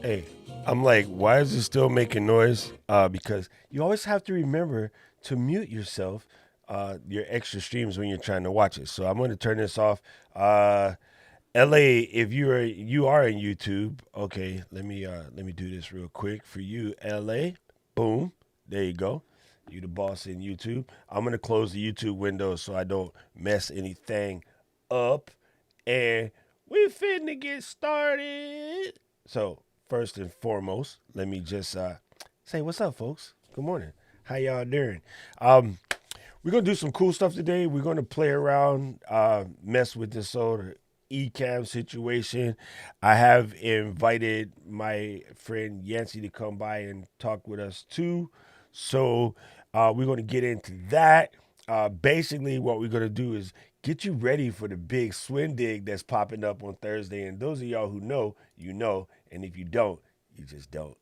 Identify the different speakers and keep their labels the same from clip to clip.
Speaker 1: Hey, I'm like, why is it still making noise? Because you always have to remember to mute yourself, your extra streams when you're trying to watch it. So I'm going to turn this off. LA, if you are in YouTube, okay, let me do this real quick for you, LA. Boom, there you go. You the boss in YouTube. I'm gonna close the YouTube window so I don't mess anything up, and we finna get started. So first and foremost, let me just say what's up, folks. Good morning. How y'all doing? Um, we're gonna do some cool stuff today. We're gonna play around, mess with this sort of eCam situation. I have invited my friend Yancey to come by and talk with us too. So we're gonna get into that. Basically, what we're gonna do is get you ready for the big swing dig that's popping up on Thursday. And those of y'all who know, you know, and if you don't, you just don't.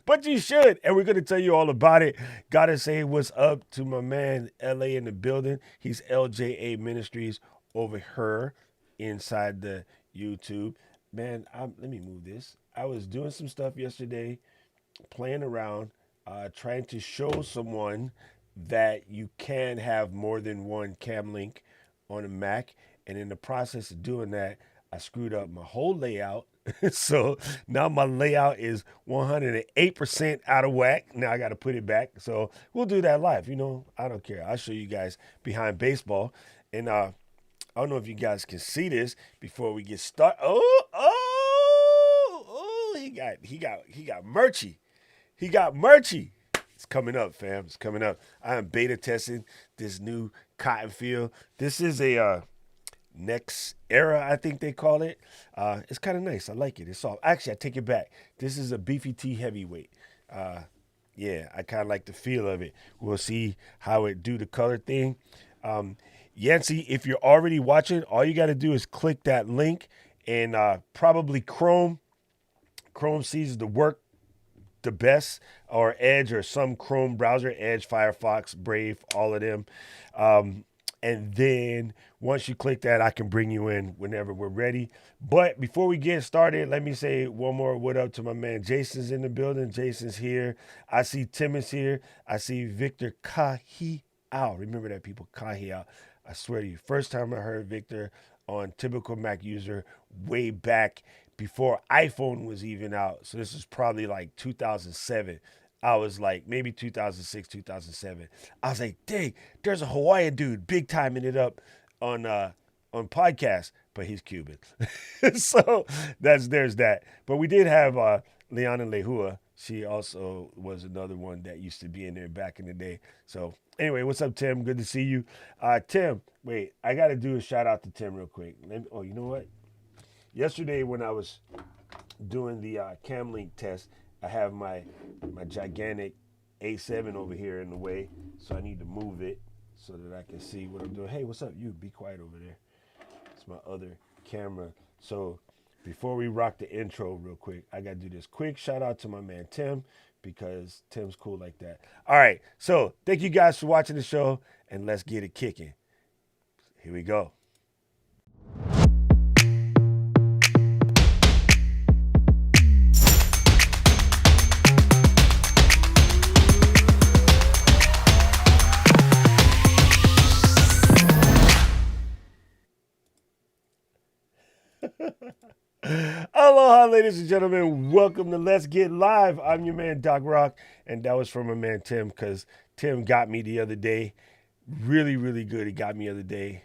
Speaker 1: But you should. And we're going to tell you all about it. Gotta say what's up to my man LA in the building. He's LJA Ministries over here inside the YouTube. Man, let me move this. I was doing some stuff yesterday, playing around, trying to show someone that you can have more than one cam link on a Mac. And in the process of doing that, I screwed up my whole layout. So now my layout is 108% out of whack. Now I got to put it back. So we'll do that live. I don't care. I'll show you guys behind baseball. And I don't know if you guys can see this before we get started. Oh, he got merchy. He got merchy. It's coming up, fam. It's coming up. I am beta testing this new cotton field. This is a next era, I think they call it. It's kind of nice. I like it. It's soft. Actually, I take it back. This is a beefy T heavyweight. Uh, yeah, I kind of like the feel of it. We'll see how it do the color thing. Yancey, if you're already watching, all you got to do is click that link, and probably Chrome. Chrome sees the work the best, or Edge, or some Chrome browser, Edge, Firefox, Brave, all of them. And then once you click that, I can bring you in whenever we're ready. But before we get started, let me say one more what up to my man Jason's in the building. Jason's here. I see Tim is here. I see Victor Kahi Out. Remember that, people. Kahi Out. I swear to you, first time I heard Victor on Typical Mac User way back before iPhone was even out. So this is probably like 2007. I was like maybe 2006, 2007. I was like, dang, there's a Hawaiian dude big timing it up on podcast, but he's Cuban. So there's that. But we did have Liana Lehua. She also was another one that used to be in there back in the day. So anyway, what's up, Tim? Good to see you. Tim, wait, I got to do a shout out to Tim real quick. You know what? Yesterday when I was doing the cam link test, I have my gigantic A7 over here in the way, so I need to move it so that I can see what I'm doing. Hey, what's up? You be quiet over there. It's my other camera. So before we rock the intro real quick, I got to do this quick shout out to my man Tim, because Tim's cool like that. All right, so thank you guys for watching the show, and let's get it kicking. Here we go. Aloha, ladies and gentlemen. Welcome to Let's Get Live. I'm your man, Doc Rock, and that was from my man Tim, because Tim got me the other day. Really, really good. He got me the other day.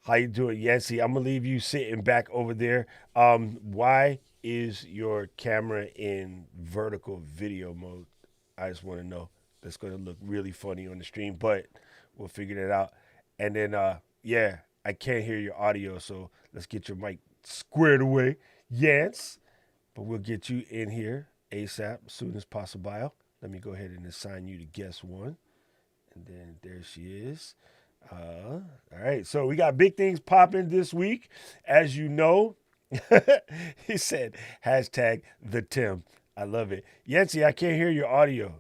Speaker 1: How you doing, Yancey? I'm gonna leave you sitting back over there. Why is your camera in vertical video mode? I just want to know. That's gonna look really funny on the stream, but we'll figure that out. And then, yeah, I can't hear your audio, so let's get your mic squared away, Yance. But we'll get you in here ASAP, as soon as possible. Let me go ahead and assign you to guest one, and then there she is. All right, so we got big things popping this week, as you know. He said hashtag the Tim. I love it. Yancey, I can't hear your audio.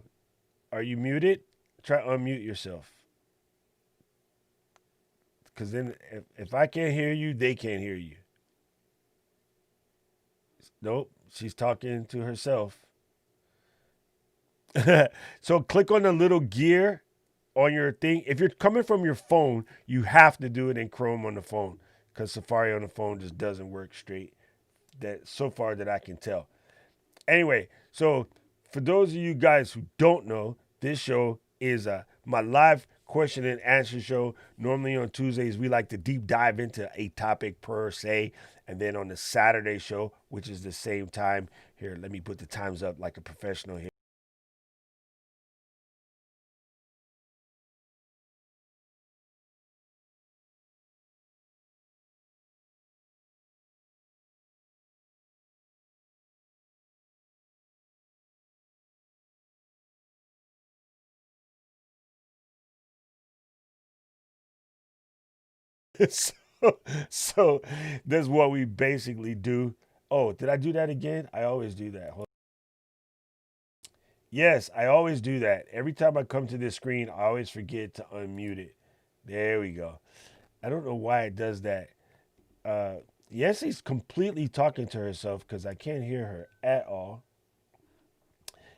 Speaker 1: Are you muted? Try unmute yourself. Because then if I can't hear you, they can't hear you. Nope. she's talking to herself. So click on the little gear on your thing. If you're coming from your phone, you have to do it in Chrome on the phone because Safari on the phone just doesn't work straight. That so far that I can tell. Anyway, so for those of you guys who don't know, this show is my live question and answer show. Normally on Tuesdays, we like to deep dive into a topic per se. And then on the Saturday show, which is the same time, here, let me put the times up like a professional here. so, so that's what we basically do. Oh, did I do that again? I always do that. Yes, I always do that. Every time I come to this screen, I always forget to unmute it. There we go. I don't know why it does that. Uh, Yancey's completely talking to herself because I can't hear her at all.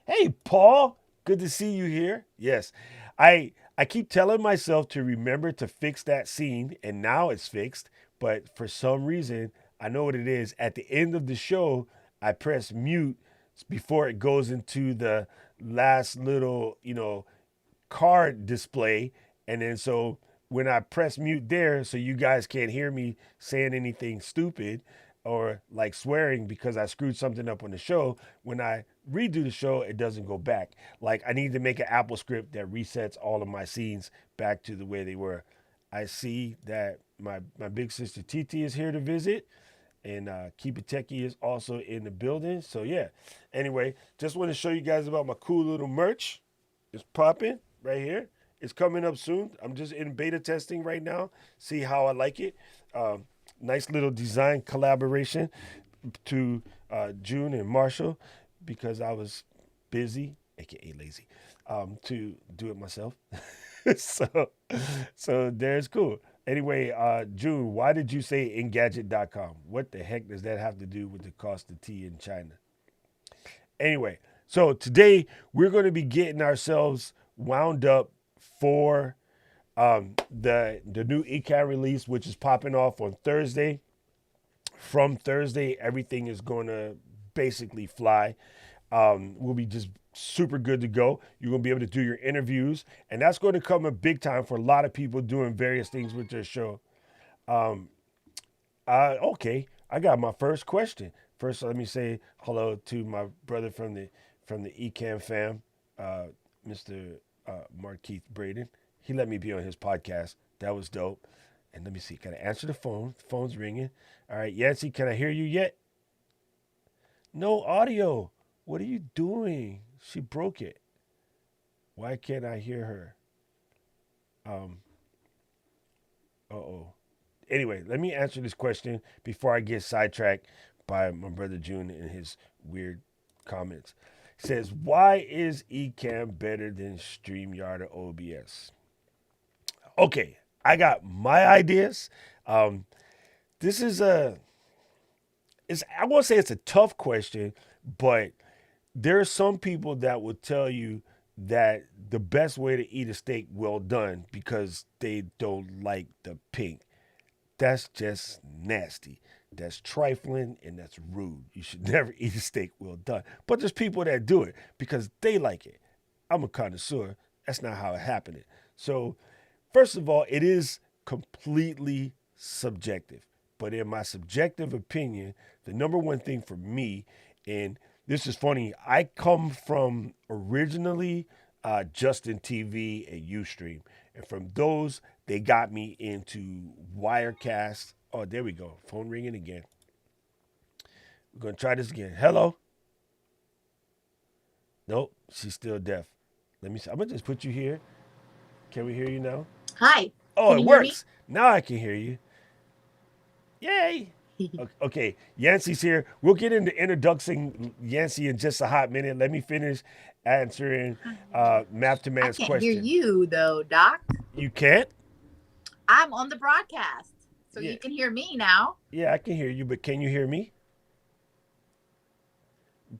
Speaker 1: Hey, Paul, good to see you here. Yes, I keep telling myself to remember to fix that scene, and now it's fixed. But for some reason, I know what it is. At the end of the show, I press mute before it goes into the last little, card display. And then so when I press mute there, so you guys can't hear me saying anything stupid or like swearing because I screwed something up on the show, when I redo the show, it doesn't go back. Like I need to make an Apple script that resets all of my scenes back to the way they were. I see that my big sister TT is here to visit. And Keep It Techie is also in the building. So yeah. Anyway, just want to show you guys about my cool little merch. It's popping right here. It's coming up soon. I'm just in beta testing right now. See how I like it. Nice little design collaboration to June and Marshall because I was busy, aka lazy, to do it myself. so, so there's cool. Anyway, June, why did you say Engadget.com? What the heck does that have to do with the cost of tea in China? Anyway, so today we're going to be getting ourselves wound up for the new Ecam release, which is popping off on Thursday. From Thursday, everything is going to basically fly. We'll be just super good to go. You're going to be able to do your interviews, and that's going to come a big time for a lot of people doing various things with their show. Um, okay, I got my first question. First, let me say hello to my brother from the Ecam fam, uh, Mr. Markeith Braden. He let me be on his podcast. That was dope. And let me see. Can I answer the phone? The phone's ringing. All right, Yancey, can I hear you yet? No audio. What are you doing? She broke it. Why can't I hear her? Um, oh. Anyway, let me answer this question before I get sidetracked by my brother June and his weird comments. He says, why is Ecamm better than StreamYard or OBS? Okay, I got my ideas. Um, this is I won't say it's a tough question, but there are some people that will tell you that the best way to eat a steak well done because they don't like the pink. That's just nasty. That's trifling and that's rude. You should never eat a steak well done. But there's people that do it because they like it. I'm a connoisseur. That's not how it happened. So, first of all, it is completely subjective. But in my subjective opinion, the number one thing for me, and this is funny, I come from originally Justin TV and Ustream. And from those, they got me into Wirecast. Oh, there we go. Phone ringing again. We're going to try this again. Hello? Nope, she's still deaf. Let me see. I'm going to just put you here. Can we hear you now?
Speaker 2: Hi,
Speaker 1: Oh,
Speaker 2: can
Speaker 1: it
Speaker 2: you hear me?
Speaker 1: works. Now I can hear you. Yay. Okay, Yancey's here. We'll get into introducing Yancey in just a hot minute. Let me finish answering Math to
Speaker 2: I
Speaker 1: Man's
Speaker 2: can't hear
Speaker 1: question.
Speaker 2: you though, Doc.
Speaker 1: You can't?
Speaker 2: I'm on the broadcast, so
Speaker 1: Yeah,
Speaker 2: you can hear me now.
Speaker 1: yeah, I can hear you, but can you hear me?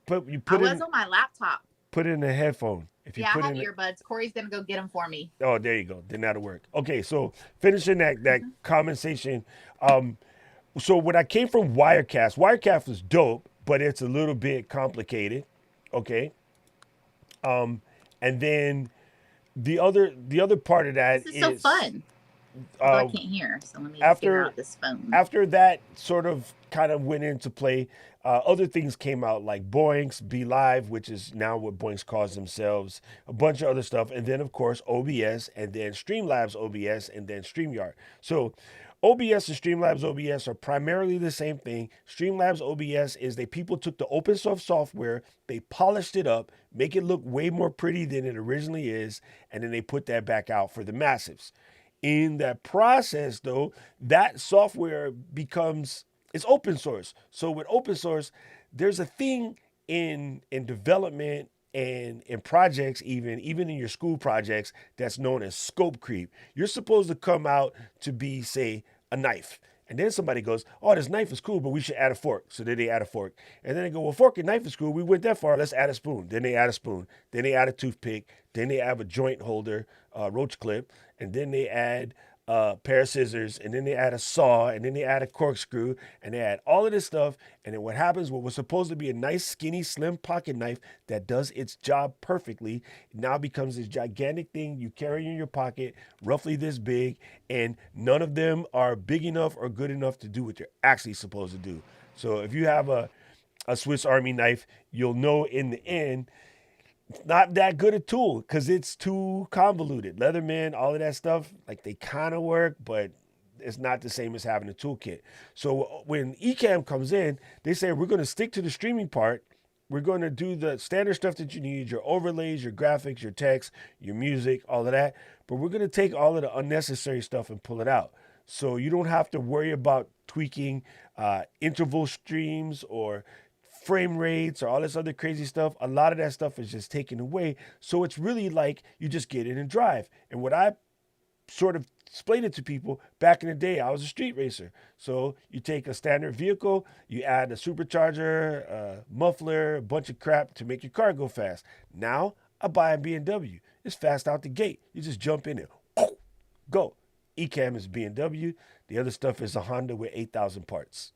Speaker 1: you
Speaker 2: I
Speaker 1: put
Speaker 2: was
Speaker 1: in
Speaker 2: on my laptop.
Speaker 1: a headphone. If you
Speaker 2: Yeah, I
Speaker 1: put
Speaker 2: have
Speaker 1: in
Speaker 2: earbuds. Corey's gonna go get them for me.
Speaker 1: oh, there you go. Then that'll work. Okay, so finishing that conversation. So when I came from Wirecast was dope, but it's a little bit complicated. Okay. And then the other part of that
Speaker 2: This is so
Speaker 1: is
Speaker 2: fun. Although I
Speaker 1: uh,
Speaker 2: can't hear, so let me figure
Speaker 1: after
Speaker 2: out this phone.
Speaker 1: after that sort of kind of went into play, other things came out like Boinks, Be Live, which is now what Boinks calls themselves, a bunch of other stuff, and then of course OBS, and then Streamlabs OBS, and then StreamYard. So OBS and Streamlabs OBS are primarily the same thing. Streamlabs OBS is they people took the open source software, they polished it up, make it look way more pretty than it originally is, and then they put that back out for the masses. In that process, though, that software becomes it's open source. So with open source, there's a thing in development and in projects, even in your school projects, that's known as scope creep. You're supposed to come out to be, say, a knife. And then somebody goes, oh, this knife is cool, but we should add a fork. So then they add a fork. And then they go, well, fork and knife is cool. We went that far. Let's add a spoon. Then they add a spoon. Then they add a toothpick. Then they add a joint holder, roach clip. And then they add a pair of scissors. And then they add a saw. And then they add a corkscrew. And they add all of this stuff. And then what happens, what was supposed to be a nice, skinny, slim pocket knife that does its job perfectly, now becomes this gigantic thing you carry in your pocket, roughly this big. And none of them are big enough or good enough to do what you're actually supposed to do. So if you have a Swiss Army knife, you'll know in the end it's not that good a tool because it's too convoluted. Leatherman, all of that stuff, like they kind of work, but it's not the same as having a toolkit. So when Ecamm comes in, they say we're going to stick to the streaming part. We're going to do the standard stuff that you need, your overlays, your graphics, your text, your music, all of that. But we're going to take all of the unnecessary stuff and pull it out. So you don't have to worry about tweaking interval streams or frame rates or all this other crazy stuff. A lot of that stuff is just taken away. So it's really like you just get in and drive. And what I sort of explained it to people back in the day, I was a street racer. So you take a standard vehicle, you add a supercharger, a muffler, a bunch of crap to make your car go fast. Now I buy a BMW. It's fast out the gate. You just jump in it, go. Ecamm is BMW. The other stuff is a Honda with 8,000 parts.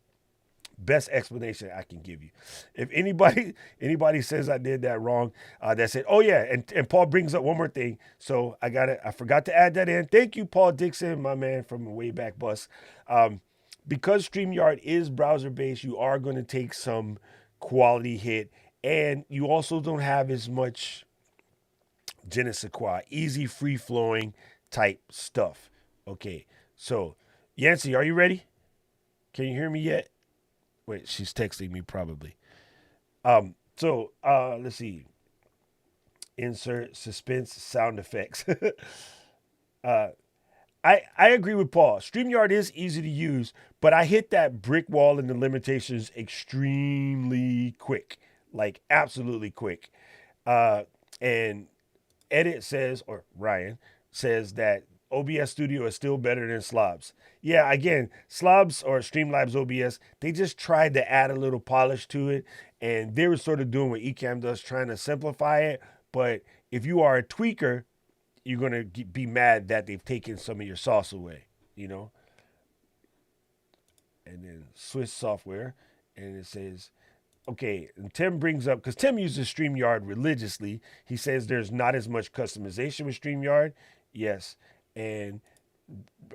Speaker 1: Best explanation I can give you. If anybody says I did that wrong, that's it. Oh yeah, and Paul brings up one more thing. So I got it. I forgot to add that in. Thank you, Paul Dixon, my man from the way back bus. Because StreamYard is browser based, you are going to take some quality hit, and you also don't have as much je ne sais quoi, easy free flowing type stuff. Okay, so Yancey, are you ready? Can you hear me yet? Wait, she's texting me probably. So let's see. Insert suspense sound effects. uh, I agree with Paul. StreamYard is easy to use, but I hit that brick wall in the limitations extremely quick, like absolutely quick. And Edit says, or Ryan says that OBS Studio is still better than Slobs. Yeah, again, Slobs or Streamlabs OBS, they just tried to add a little polish to it, and they were sort of doing what Ecamm does, trying to simplify it. But if you are a tweaker, you're gonna be mad that they've taken some of your sauce away, you know. And then Swiss software, and it says okay, and Tim brings up because Tim uses StreamYard religiously. He says there's not as much customization with StreamYard. Yes, and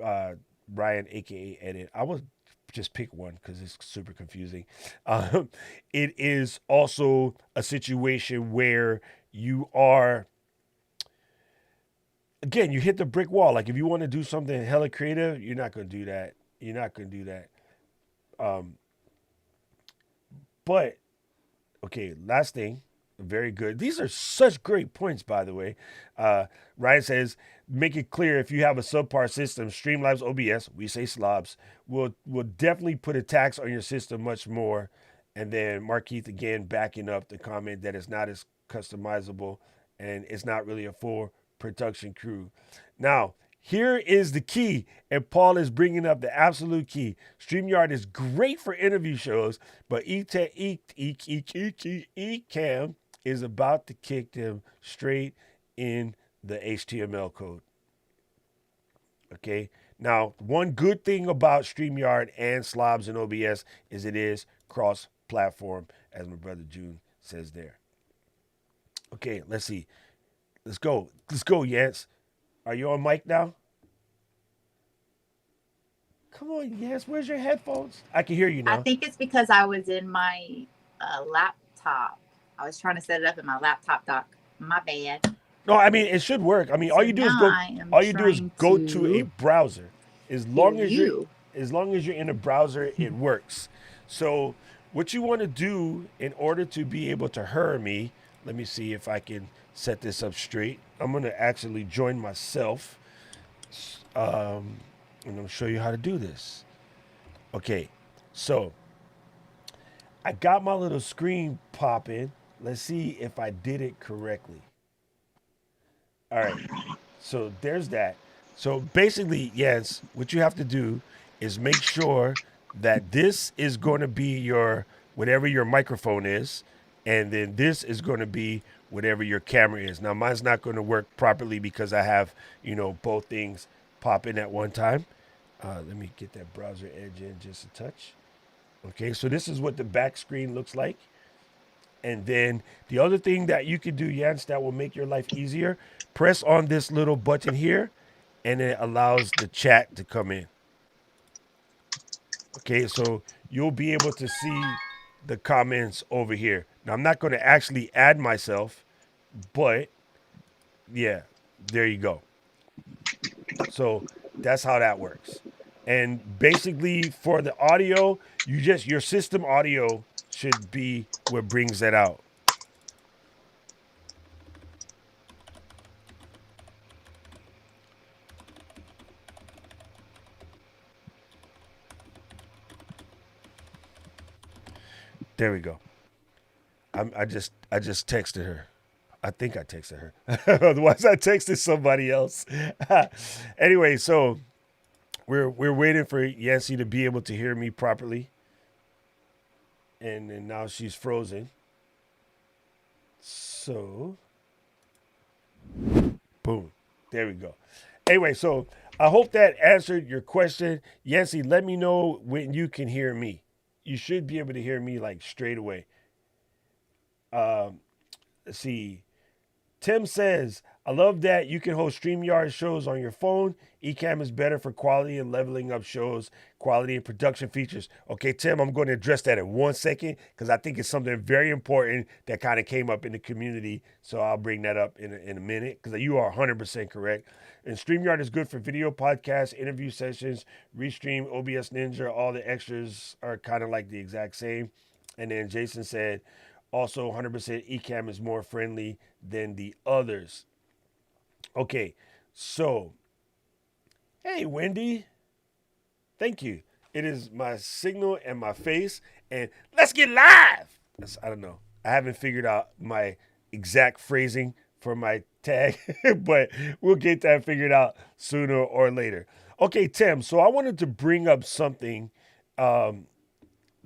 Speaker 1: uh, Ryan, aka Edit, I will just pick one because it's super confusing. It is also a situation where you are again you hit the brick wall. Like if you want to do something hella creative, you're not going to do that. You're not going to do that. Um, but okay, last thing. Very good. These are such great points, by the way. Ryan says, make it clear if you have a subpar system, Streamlabs OBS, we say slobs, will definitely put a tax on your system much more. And then Mark Keith again backing up the comment that it's not as customizable and it's not really a full production crew. Now, Here is the key, and Paul is bringing up the absolute key. StreamYard is great for interview shows, but Ecamm is about to kick them straight in the HTML code. Okay. Now, one good thing about StreamYard and Slobs and OBS is it is cross-platform, as my brother June says there. Okay, let's see. Let's go. Let's go, Yance. Are you on mic now? Come on, Yance. Where's your headphones? I can hear you
Speaker 2: I
Speaker 1: now.
Speaker 2: think it's because I was in my laptop. I was trying to set it up in my laptop dock. My bad.
Speaker 1: No, I mean it should work. I mean, all
Speaker 2: So
Speaker 1: you do is
Speaker 2: now
Speaker 1: go.
Speaker 2: I am
Speaker 1: All you do is
Speaker 2: trying
Speaker 1: go to a
Speaker 2: to
Speaker 1: browser. As
Speaker 2: hear
Speaker 1: long as
Speaker 2: you.
Speaker 1: you're in a browser, it works. So what you want to do in order to be able to hear me, let me see if I can set this up straight. I'm gonna actually join myself, and I'm gonna show you how to do this. Okay, so I got my little screen popping. Let's see if I did it correctly. All right. So there's that. So basically, yes, what you have to do is make sure that this is going to be your whatever your microphone is, and then this is going to be whatever your camera is. Now mine's not going to work properly because I have, both things popping at one time. Let me get that browser edge in just a touch. Okay, so this is what the back screen looks like. And then the other thing that you can do, Jens, that will make your life easier, press on this little button here, and it allows the chat to come in. Okay, so you'll be able to see the comments over here. Now, I'm not going to actually add myself, but yeah, there you go. So that's how that works. And basically for the audio, your system audio should be what brings that out. There we go. I just texted her. I think I texted her. Otherwise, I texted somebody else. Anyway, so we're waiting for Yancey to be able to hear me properly, and then now she's frozen. So, boom, there we go. Anyway, so I hope that answered your question, Yancey. Let me know when you can hear me. You should be able to hear me like straight away. Let's see. Tim says, I love that you can host StreamYard shows on your phone. Ecamm is better for quality and leveling up shows, quality and production features. Okay, Tim, I'm going to address that in 1 second because I think it's something very important that kind of came up in the community. So I'll bring that up in a minute because you are 100% correct. And StreamYard is good for video podcasts, interview sessions, Restream, OBS Ninja. All the extras are kind of like the exact same. And then Jason said, also 100% Ecamm is more friendly than the others. Okay, so, hey, Wendy. Thank you. It is my signal and my face, and let's get live. I don't know. I haven't figured out my exact phrasing for my tag, but we'll get that figured out sooner or later. Okay, Tim, so I wanted to bring up something. I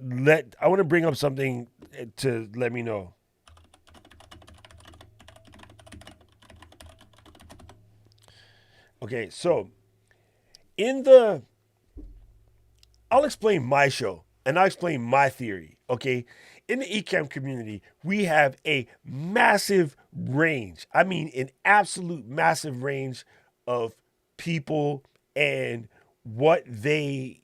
Speaker 1: want to bring up something to let me know. Okay, so I'll explain my show and I'll explain my theory. Okay, in the Ecamm community, we have a massive range. I mean, an absolute massive range of people and what they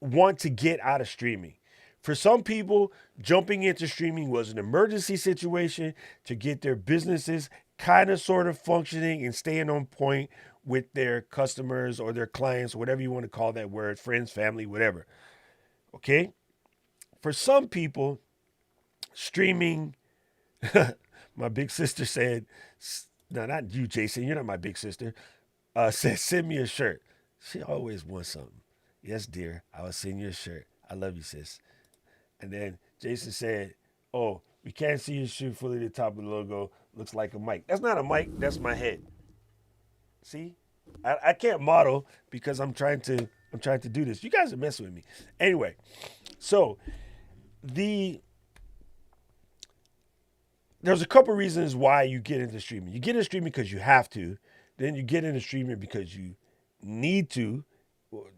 Speaker 1: want to get out of streaming. For some people, jumping into streaming was an emergency situation to get their businesses kind of sort of functioning and staying on point with their customers or their clients, whatever you want to call that word, friends, family, whatever. Okay? For some people, streaming, my big sister said, no, not you, Jason, you're not my big sister, said, send me a shirt. She always wants something. Yes, dear, I will send you a shirt. I love you, sis. And then Jason said, oh, we can't see your shoe fully. The top of the logo looks like a mic. That's not a mic. That's my head. See? I can't model because I'm trying to do this. You guys are messing with me. Anyway, so the there's a couple reasons why you get into streaming. You get into streaming because you have to. Then you get into streaming because you need to,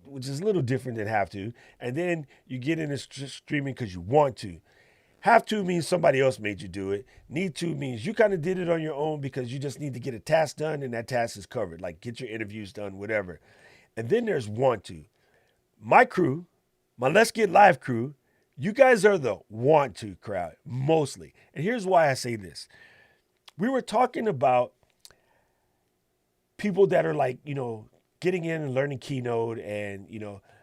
Speaker 1: which is a little different than have to. And then you get into streaming because you want to. Have to means somebody else made you do it. Need to means you kind of did it on your own because you just need to get a task done and that task is covered. Like get your interviews done, whatever. And then there's want to. My crew, my Let's Get Live crew, you guys are the want to crowd mostly. And here's why I say this. We were talking about people that are like, getting in and learning Keynote. And,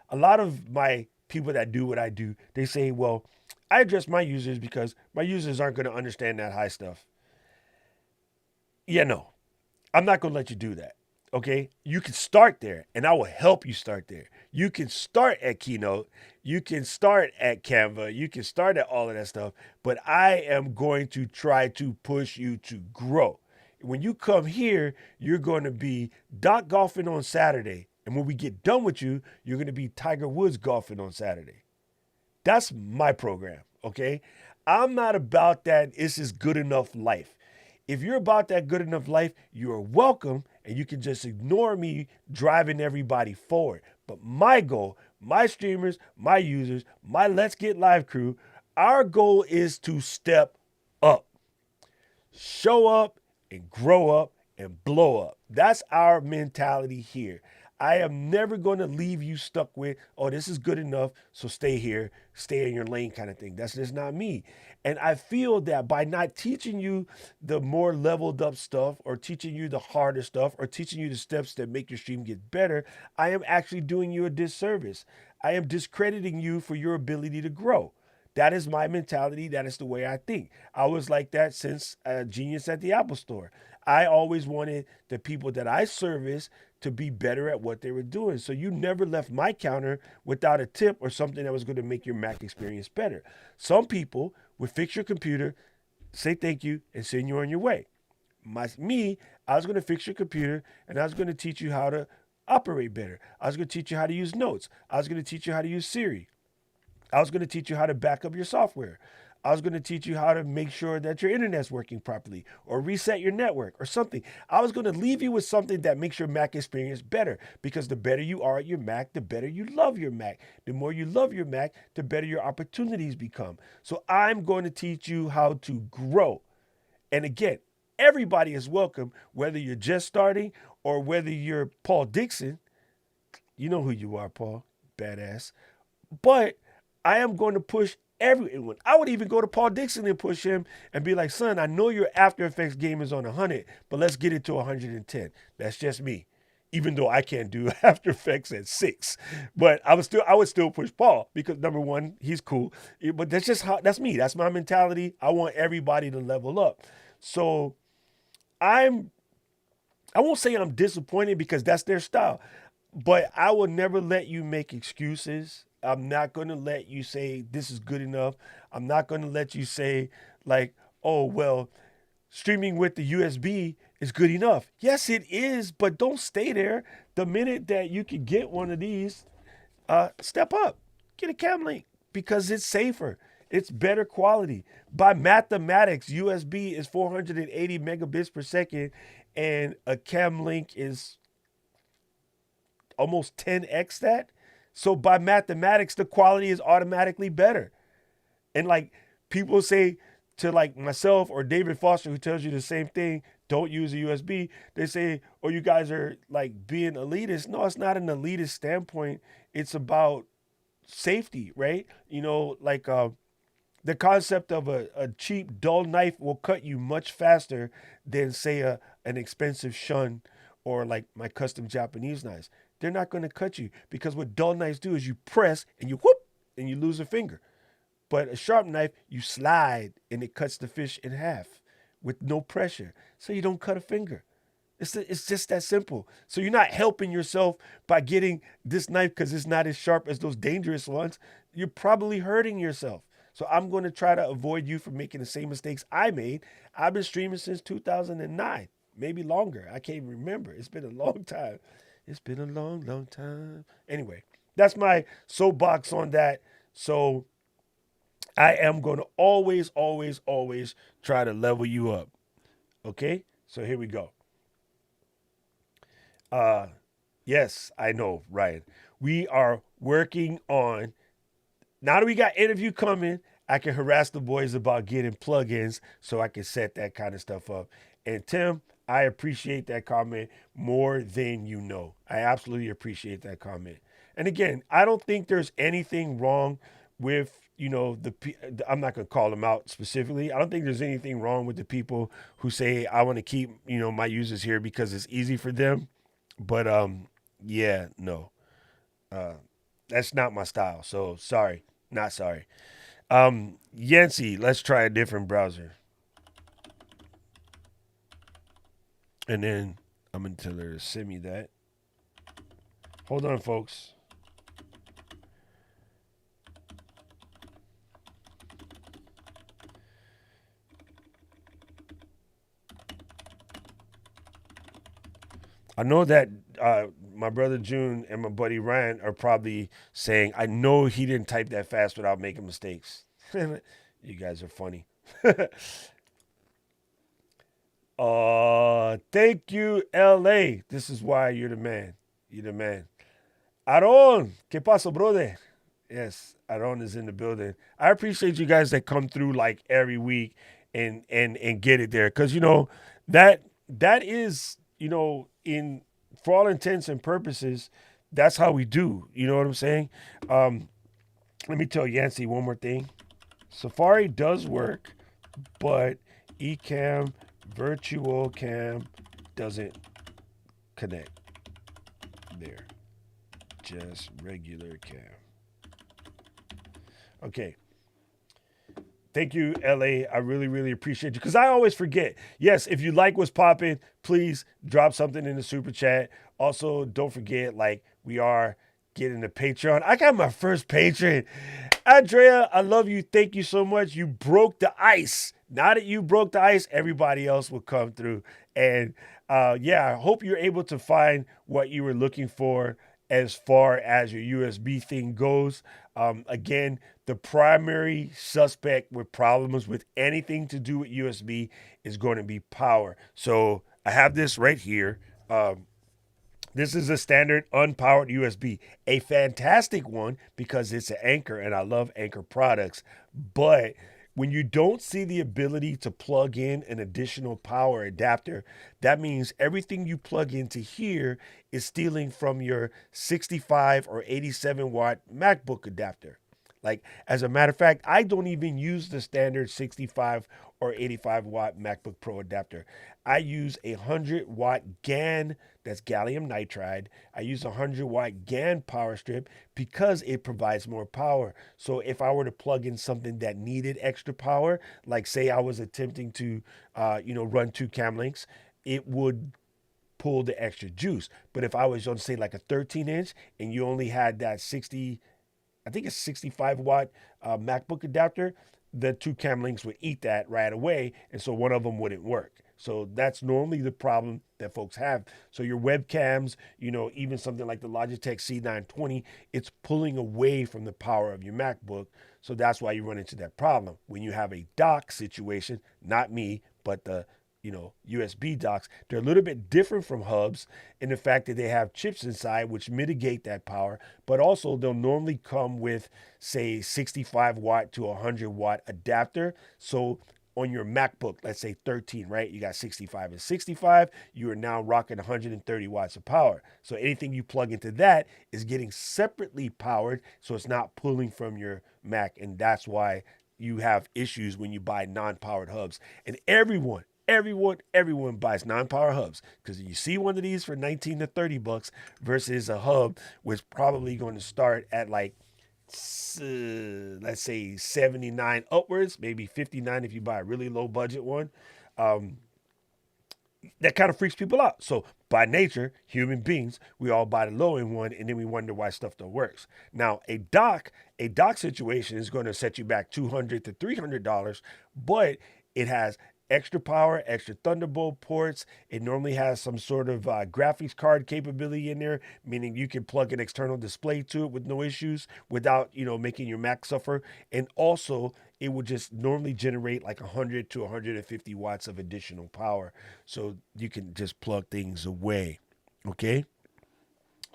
Speaker 1: a lot of my people that do what I do, they say, well, I address my users because my users aren't going to understand that high stuff. Yeah, no, I'm not going to let you do that. Okay. You can start there and I will help you start there. You can start at Keynote. You can start at Canva. You can start at all of that stuff. But I am going to try to push you to grow. When you come here, you're going to be Doc golfing on Saturday. And when we get done with you, you're going to be Tiger Woods golfing on Saturday. That's my program, okay? I'm not about that this is good enough life. If you're about that good enough life, you are welcome and you can just ignore me driving everybody forward. But my goal, my streamers, my users, my Let's Get Live crew, our goal is to step up, show up and grow up and blow up. That's our mentality here. I am never going to leave you stuck with, oh, this is good enough, so stay here, stay in your lane kind of thing. That's just not me. And I feel that by not teaching you the more leveled up stuff or teaching you the harder stuff or teaching you the steps that make your stream get better, I am actually doing you a disservice. I am discrediting you for your ability to grow. That is my mentality. That is the way I think. I was like that since Genius at the Apple Store. I always wanted the people that I service to be better at what they were doing. So you never left my counter without a tip or something that was going to make your Mac experience better. Some people would fix your computer, say thank you, and send you on your way. I was going to fix your computer and I was going to teach you how to operate better. I was going to teach you how to use Notes. I was going to teach you how to use Siri. I was going to teach you how to back up your software. I was going to teach you how to make sure that your internet's working properly or reset your network or something. I was going to leave you with something that makes your Mac experience better because the better you are at your Mac, the better you love your Mac. The more you love your Mac, the better your opportunities become. So I'm going to teach you how to grow. And again, everybody is welcome, whether you're just starting or whether you're Paul Dixon. You know who you are, Paul. Badass. But I am going to push everyone. I would even go to Paul Dixon and push him and be like, son, I know your After Effects game is on 100, but let's get it to 110. That's just me. Even though I can't do After Effects at 6. But I would still push Paul because number one, he's cool. But that's me. That's my mentality. I want everybody to level up. So I won't say I'm disappointed because that's their style, but I will never let you make excuses. I'm not going to let you say this is good enough. I'm not going to let you say, like, oh, well, streaming with the USB is good enough. Yes, it is, but don't stay there. The minute that you can get one of these, step up, get a cam link because it's safer. It's better quality. By mathematics, USB is 480 megabits per second, and a cam link is almost 10x that. So by mathematics, the quality is automatically better. And like people say to like myself or David Foster, who tells you the same thing, don't use a USB. They say, oh, you guys are like being elitist. No, it's not an elitist standpoint. It's about safety, right? Like the concept of a cheap, dull knife will cut you much faster than, say, an expensive shun or like my custom Japanese knives. They're not going to cut you because what dull knives do is you press and you whoop and you lose a finger. But a sharp knife, you slide and it cuts the fish in half with no pressure. So you don't cut a finger. It's just that simple. So you're not helping yourself by getting this knife because it's not as sharp as those dangerous ones. You're probably hurting yourself. So I'm going to try to avoid you from making the same mistakes I made. I've been streaming since 2009. maybe longer. I can't even remember. It's been a long time. It's been a long, long time. Anyway, that's my soapbox on that. So I am going to always, always, always try to level you up. Okay? So here we go. Uh, yes, I know, Ryan. We are working on, now that we got interview coming, I can harass the boys about getting plugins so I can set that kind of stuff up. And Tim, I appreciate that comment more than you know. I absolutely appreciate that comment. And again, I don't think there's anything wrong with, I'm not going to call them out specifically. I don't think there's anything wrong with the people who say I want to keep, my users here because it's easy for them. But yeah, no. Uh that's not my style. So sorry. Not sorry. Yancey, let's try a different browser. And then I'm gonna tell her to send me that. Hold on, folks. I know that my brother June and my buddy Ryan are probably saying, I know he didn't type that fast without making mistakes. You guys are funny. Thank you, LA. This is why you're the man. You're the man. Aaron, ¿qué pasa, brother? Yes, Aaron is in the building. I appreciate you guys that come through like every week and get it there, because that is, in for all intents and purposes, that's how we do. You know what I'm saying? Let me tell Yancey one more thing. Safari does work, but Ecamm Virtual Cam doesn't connect there. Just regular cam. Okay. Thank you, LA. I really, really appreciate you, because I always forget. Yes, if you like what's popping, please drop something in the super chat. Also, don't forget, like, we are getting the Patreon. I got my first patron. Andrea, I love you. Thank you so much. You broke the ice. Now that you broke the ice, everybody else will come through. And yeah, I hope you're able to find what you were looking for as far as your USB thing goes. Again, the primary suspect with problems with anything to do with USB is going to be power. So I have this right here. This is a standard unpowered USB, a fantastic one because it's an Anchor, and I love Anchor products. But when you don't see the ability to plug in an additional power adapter, that means everything you plug into here is stealing from your 65 or 87 watt MacBook adapter. Like, as a matter of fact, I don't even use the standard 65 or 85 watt MacBook Pro adapter. I use a 100 watt GaN, that's gallium nitride. I use a 100 watt GaN power strip because it provides more power. So if I were to plug in something that needed extra power, like say I was attempting to, run 2 cam links, it would pull the extra juice. But if I was on, say, like a 13-inch and you only had that 60, I think it's 65 watt MacBook adapter, the 2 cam links would eat that right away, and so one of them wouldn't work. So that's normally the problem that folks have. So your webcams, even something like the Logitech C920, it's pulling away from the power of your MacBook. So that's why you run into that problem. When you have a dock situation, not me, but the USB docks, they're a little bit different from hubs in the fact that they have chips inside which mitigate that power, but also they'll normally come with, say, 65 watt to 100 watt adapter. So on your MacBook, let's say 13, right? You got 65 and 65, you are now rocking 130 watts of power. So anything you plug into that is getting separately powered, so it's not pulling from your Mac, and that's why you have issues when you buy non-powered hubs. And everyone buys non-power hubs, because you see one of these for 19 to 30 bucks versus a hub which probably going to start at like, let's say 79 upwards, maybe 59 if you buy a really low budget one. That kind of freaks people out. So by nature, human beings, we all buy the low end one, and then we wonder why stuff don't work. Now, a dock situation is going to set you back $200 to $300, but it has extra power, extra Thunderbolt ports. It normally has some sort of graphics card capability in there, meaning you can plug an external display to it with no issues without, making your Mac suffer. And also, it will just normally generate like 100 to 150 watts of additional power. So you can just plug things away. Okay?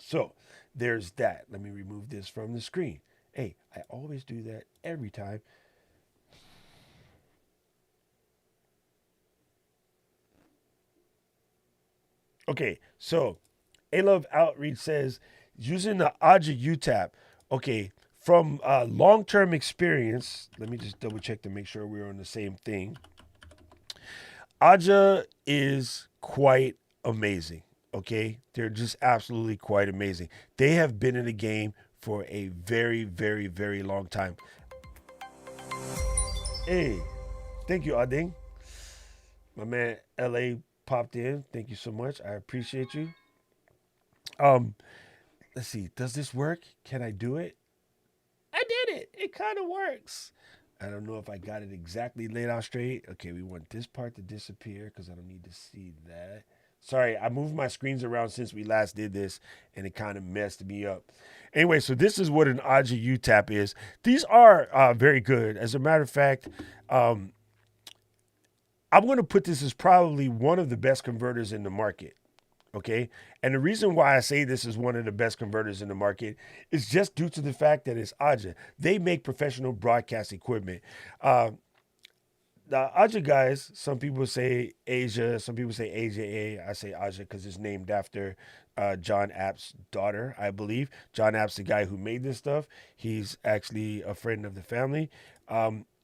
Speaker 1: So there's that. Let me remove this from the screen. Hey, I always do that every time. Okay, so A Love Outreach says using the Aja UTAP. Okay, from long term experience, let me just double check to make sure we're on the same thing. Aja is quite amazing. Okay, they're just absolutely quite amazing. They have been in the game for a very, very, very long time. Hey, thank you, Ading. My man LA popped in. Thank you so much. I appreciate you. Um, let's see. Does this work? Can I do it? I did it. It kind of works. I don't know if I got it exactly laid out straight. Okay, we want this part to disappear because I don't need to see that. Sorry, I moved my screens around since we last did this, and it kind of messed me up. Anyway, so this is what an Aja UTAP is. These are very good. As a matter of fact, um, I'm going to put this as probably one of the best converters in the market. Okay. And the reason why I say this is one of the best converters in the market is just due to the fact that it's Aja. They make professional broadcast equipment. Uh, the Aja guys, some people say Asia, some people say Aja. I say Aja because it's named after John App's daughter, I believe. John App's the guy who made this stuff. He's actually a friend of the family.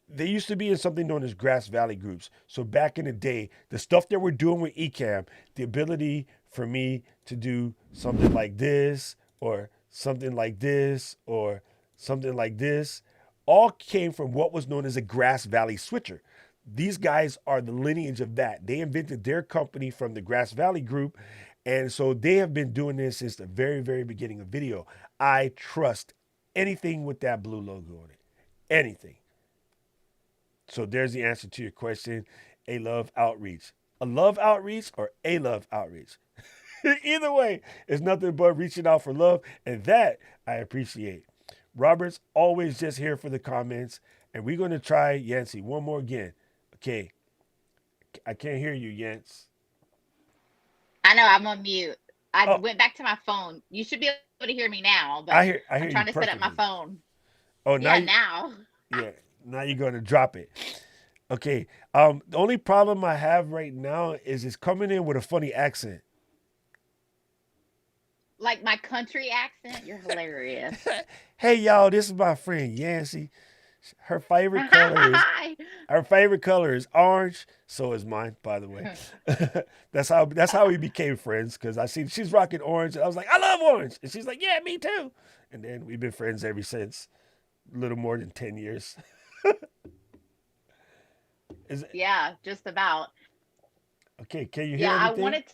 Speaker 1: They used to be in something known as Grass Valley groups. So back in the day, the stuff that we're doing with Ecamm, the ability for me to do something like this or something like this or something like this, all came from what was known as a Grass Valley switcher. These guys are the lineage of that. They invented their company from the Grass Valley group. And so they have been doing this since the very, very beginning of video. I trust anything with that blue logo on it. Anything. So there's the answer to your question. A love outreach. A love outreach or a love outreach. Either way, it's nothing but reaching out for love. And that I appreciate. Robert's always just here for the comments. And we're going to try Yancey one more again. Okay. I can't hear you, Yance.
Speaker 2: I know I'm on mute. I
Speaker 1: Oh,
Speaker 2: went back to my phone. You should be able to hear me now, but
Speaker 1: I hear
Speaker 2: I'm
Speaker 1: you
Speaker 2: trying to set up my
Speaker 1: perfectly.
Speaker 2: phone.
Speaker 1: Oh, now
Speaker 2: Yeah,
Speaker 1: you,
Speaker 2: now.
Speaker 1: yeah, now you're going to drop it. Okay. The only problem I have right now is it's coming in with a funny accent.
Speaker 2: Like my country accent, you're hilarious.
Speaker 1: Hey y'all, this is my friend Yancey. Her favorite color is Her favorite color is orange. So is mine, by the way. That's how we became friends because I seen she's rocking orange, and I was like, I love orange, and she's like, yeah, me too. And then we've been friends ever since. A little more than 10 years. Is it,
Speaker 2: Yeah, just about.
Speaker 1: okay? Can you hear
Speaker 2: Yeah, I
Speaker 1: everything?
Speaker 2: wanted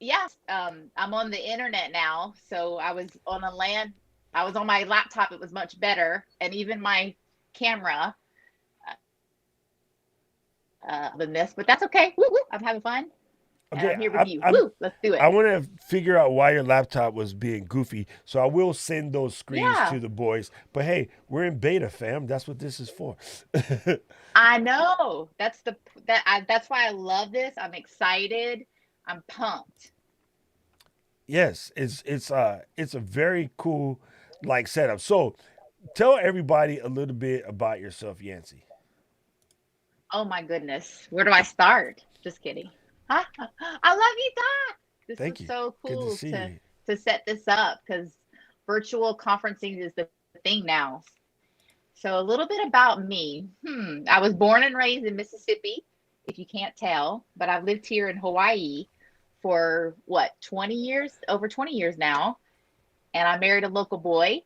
Speaker 2: yes, I'm on the internet now. So I was on my laptop. It was much better. And even my camera, than this, but that's okay. Woo, woo, I'm having fun and
Speaker 1: Okay,
Speaker 2: I'm here with
Speaker 1: I'm
Speaker 2: you.
Speaker 1: I'm
Speaker 2: Woo, let's do it.
Speaker 1: I want to figure out why your laptop was being goofy. So I will send those screens
Speaker 2: Yeah,
Speaker 1: to the boys. But hey, we're in beta, fam. That's what this is for.
Speaker 2: I know. That's why I love this. I'm excited. I'm pumped.
Speaker 1: Yes, it's a very cool like setup. So tell everybody a little bit about yourself, Yancey.
Speaker 2: Oh my goodness. Where do I start? Just kidding. I love you, Doc. This
Speaker 1: Thank
Speaker 2: is
Speaker 1: you.
Speaker 2: so
Speaker 1: Good to
Speaker 2: cool
Speaker 1: see you.
Speaker 2: to set this up because virtual conferencing is the thing now. So a little bit about me. I was born and raised in Mississippi, if you can't tell, but I've lived here in Hawaii for what, 20 years, over 20 years now. And I married a local boy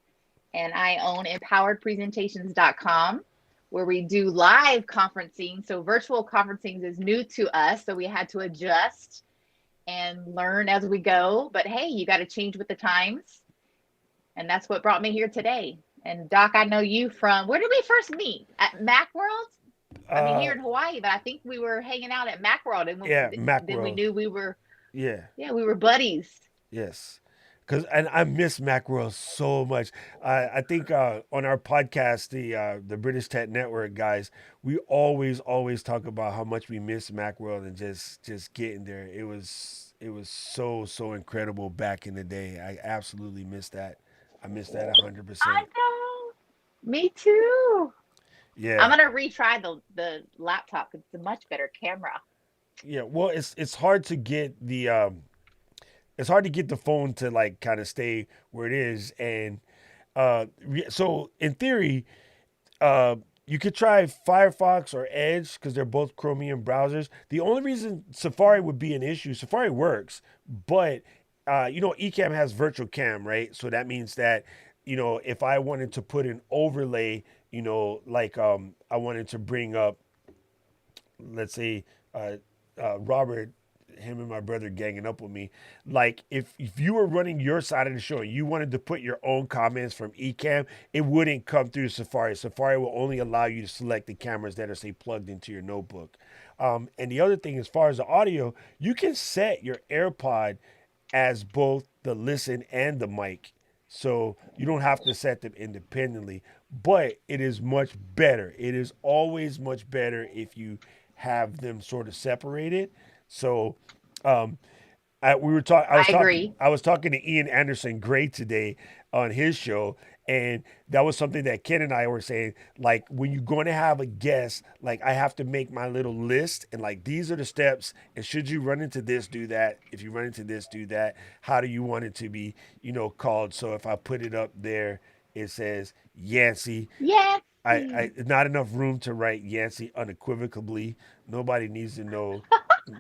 Speaker 2: and I own empoweredpresentations.com where we do live conferencing. So virtual conferencing is new to us. So we had to adjust and learn as we go. But hey, you got to change with the times. And that's what brought me here today. And Doc, I know you from where did we first meet? At Macworld? I mean, here
Speaker 1: Uh,
Speaker 2: in Hawaii, but I think we were hanging out at Macworld, and
Speaker 1: yeah,
Speaker 2: then we
Speaker 1: Macworld.
Speaker 2: knew we were,
Speaker 1: Yeah,
Speaker 2: yeah, we were buddies.
Speaker 1: yes. Cause and I miss Macworld so much. I think on our podcast, the British Tech Network guys, we always talk about how much we miss Macworld and just getting there. It was so incredible back in the day. I absolutely miss that. I miss that 100%.
Speaker 2: I know. Me too. I'm
Speaker 1: Yeah,
Speaker 2: gonna retry the laptop. It's a much better camera.
Speaker 1: yeah. Well, it's hard to get the phone to like kind of stay where it is, and so in theory, uh, you could try Firefox or Edge because they're both Chromium browsers. The only reason Safari would be an issue, Safari works, but Ecamm has virtual cam, right? So that means that if I wanted to put an overlay, like I wanted to bring up, let's say, uh, Robert, him and my brother ganging up with me. Like if you were running your side of the show and you wanted to put your own comments from Ecamm, it wouldn't come through Safari. Safari will only allow you to select the cameras that are say plugged into your notebook. And the other thing, as far as the audio, you can set your AirPod as both the listen and the mic. So you don't have to set them independently, but it is much better. It is always much better if you have them sort of separated. So um, we were talking.
Speaker 2: I agree.
Speaker 1: I was talking to Ian Anderson Gray today on his show, and that was something that Ken and I were saying. Like when you're going to have a guest, like I have to make my little list, and like these are the steps. And should you run into this, do that. If you run into this, do that. How do you want it to be, called? So if I put it up there, it says Yancey.
Speaker 2: Yes.
Speaker 1: I not enough room to write Yancey unequivocally. Nobody needs to know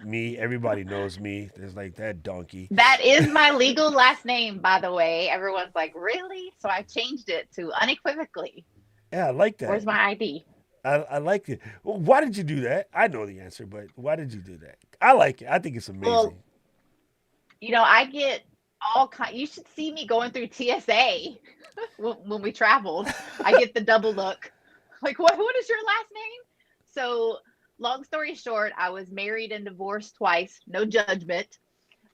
Speaker 1: me. Everybody knows me. There's like that donkey.
Speaker 2: That is my legal last name, by the way. Everyone's like, really? So I changed it to unequivocally.
Speaker 1: Yeah, I like that.
Speaker 2: Where's my ID?
Speaker 1: I like it. Well, why did you do that? I know the answer, but why did you do that? I like it. I think it's
Speaker 2: Well,
Speaker 1: amazing.
Speaker 2: I get all kind. You should see me going through TSA when we traveled. I get the double look. Like, what is your last name? So, long story short, I was married and divorced twice. No judgment.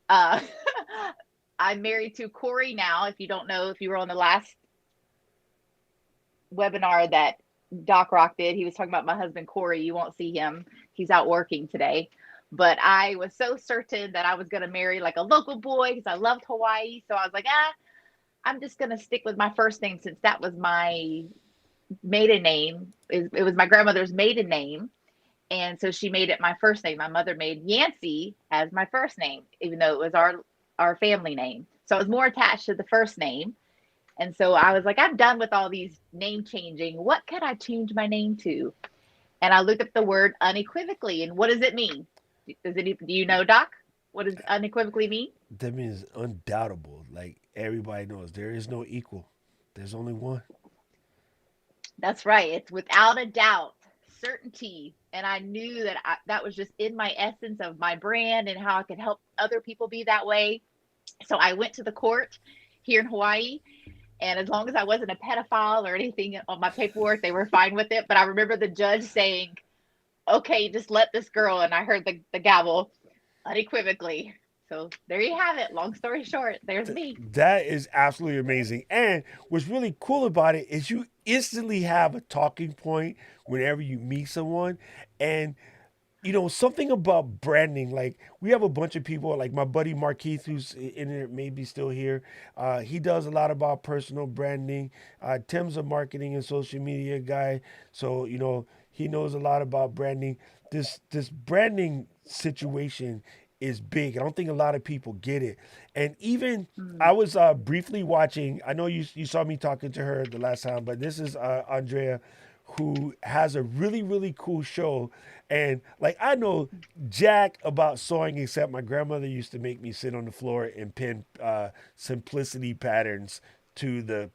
Speaker 2: Uh, I'm married to Corey now. If you don't know, if you were on the last webinar that Doc Rock did, he was talking about my husband Corey. You won't see him; he's out working today. But I was so certain that I was going to marry like a local boy because I loved Hawaii. So I was like, I'm just going to stick with my first name since that was my maiden name. It was my grandmother's maiden name. And so she made it my first name. My mother made Yancey as my first name, even though it was our family name. So I was more attached to the first name. And so I was like, I'm done with all these name changing. What can I change my name to? And I looked up the word unequivocally. And what does it mean? Do you know, Doc? What does unequivocally mean?
Speaker 1: That means undoubtable. Like everybody knows, there is no equal. There's only one.
Speaker 2: That's right. It's without a doubt, certainty. And I knew that that was just in my essence of my brand and how I could help other people be that way. So I went to the court here in Hawaii. And as long as I wasn't a pedophile or anything on my paperwork, they were fine with it. But I remember the judge saying, okay, just let this girl. And I heard the gavel unequivocally. So there you have it. Long story short, there's me.
Speaker 1: That is absolutely amazing. And what's really cool about it is you instantly have a talking point whenever you meet someone. And something about branding. Like we have a bunch of people, like my buddy Markeith, who's in there, maybe still here. He does a lot about personal branding. Tim's a marketing and social media guy, so he knows a lot about branding. This branding situation is big. I don't think a lot of people get it. And even I
Speaker 2: Mm.
Speaker 1: was briefly watching. I know you saw me talking to her the last time, but this is Andrea, who has a really cool show. And like I know jack about sewing, except my grandmother used to make me sit on the floor and pin simplicity patterns to the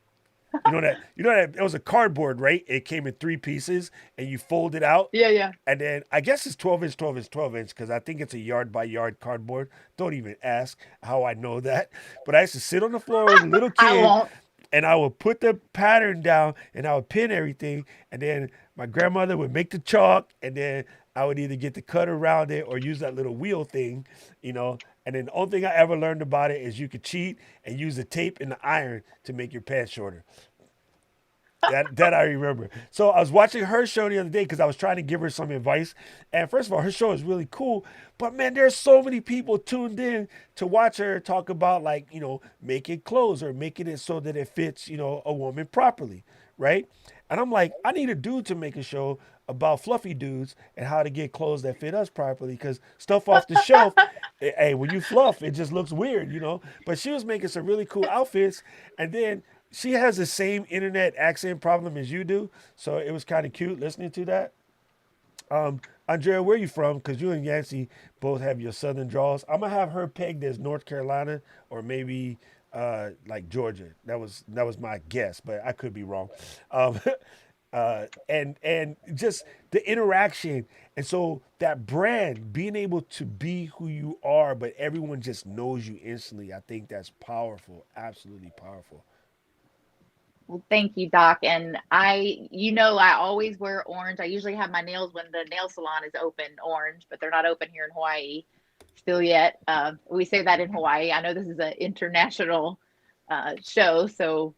Speaker 1: that it was a cardboard, right? It came in three pieces and you fold it out.
Speaker 2: Yeah, yeah.
Speaker 1: And then I guess it's 12 inch, 12 inch, 12 inch because I think it's a yard by yard cardboard. Don't even ask how I know that. But I used to sit on the floor as a little
Speaker 2: I
Speaker 1: kid
Speaker 2: won't.
Speaker 1: and I would put the pattern down and I would pin everything, and then my grandmother would make the chalk, and then I would either get the cut around it or use that little wheel thing, you know. And then the only thing I ever learned about it is you could cheat and use the tape and the iron to make your pants shorter. That I remember. So I was watching her show the other day because I was trying to give her some advice. And first of all, her show is really cool. But man, there's so many people tuned in to watch her talk about, like, making clothes or making it so that it fits, a woman properly, right? And I'm like, I need a dude to make a show about fluffy dudes and how to get clothes that fit us properly, because stuff off the shelf, hey, when you fluff, it just looks weird. But she was making some really cool outfits, and then she has the same internet accent problem as you do, so it was kind of cute listening to that. Andrea, where you from? Because you and Yancey both have your southern draws. I'm gonna have her pegged as North Carolina or maybe like Georgia. That was my guess, but I could be wrong. Um, and just the interaction, and so that brand being able to be who you are, but everyone just knows you instantly. I think that's powerful, absolutely powerful.
Speaker 2: Well, thank you, Doc. And I always wear orange. I usually have my nails when the nail salon is open orange, but they're not open here in Hawaii still yet. We say that in Hawaii. I know this is an international show, so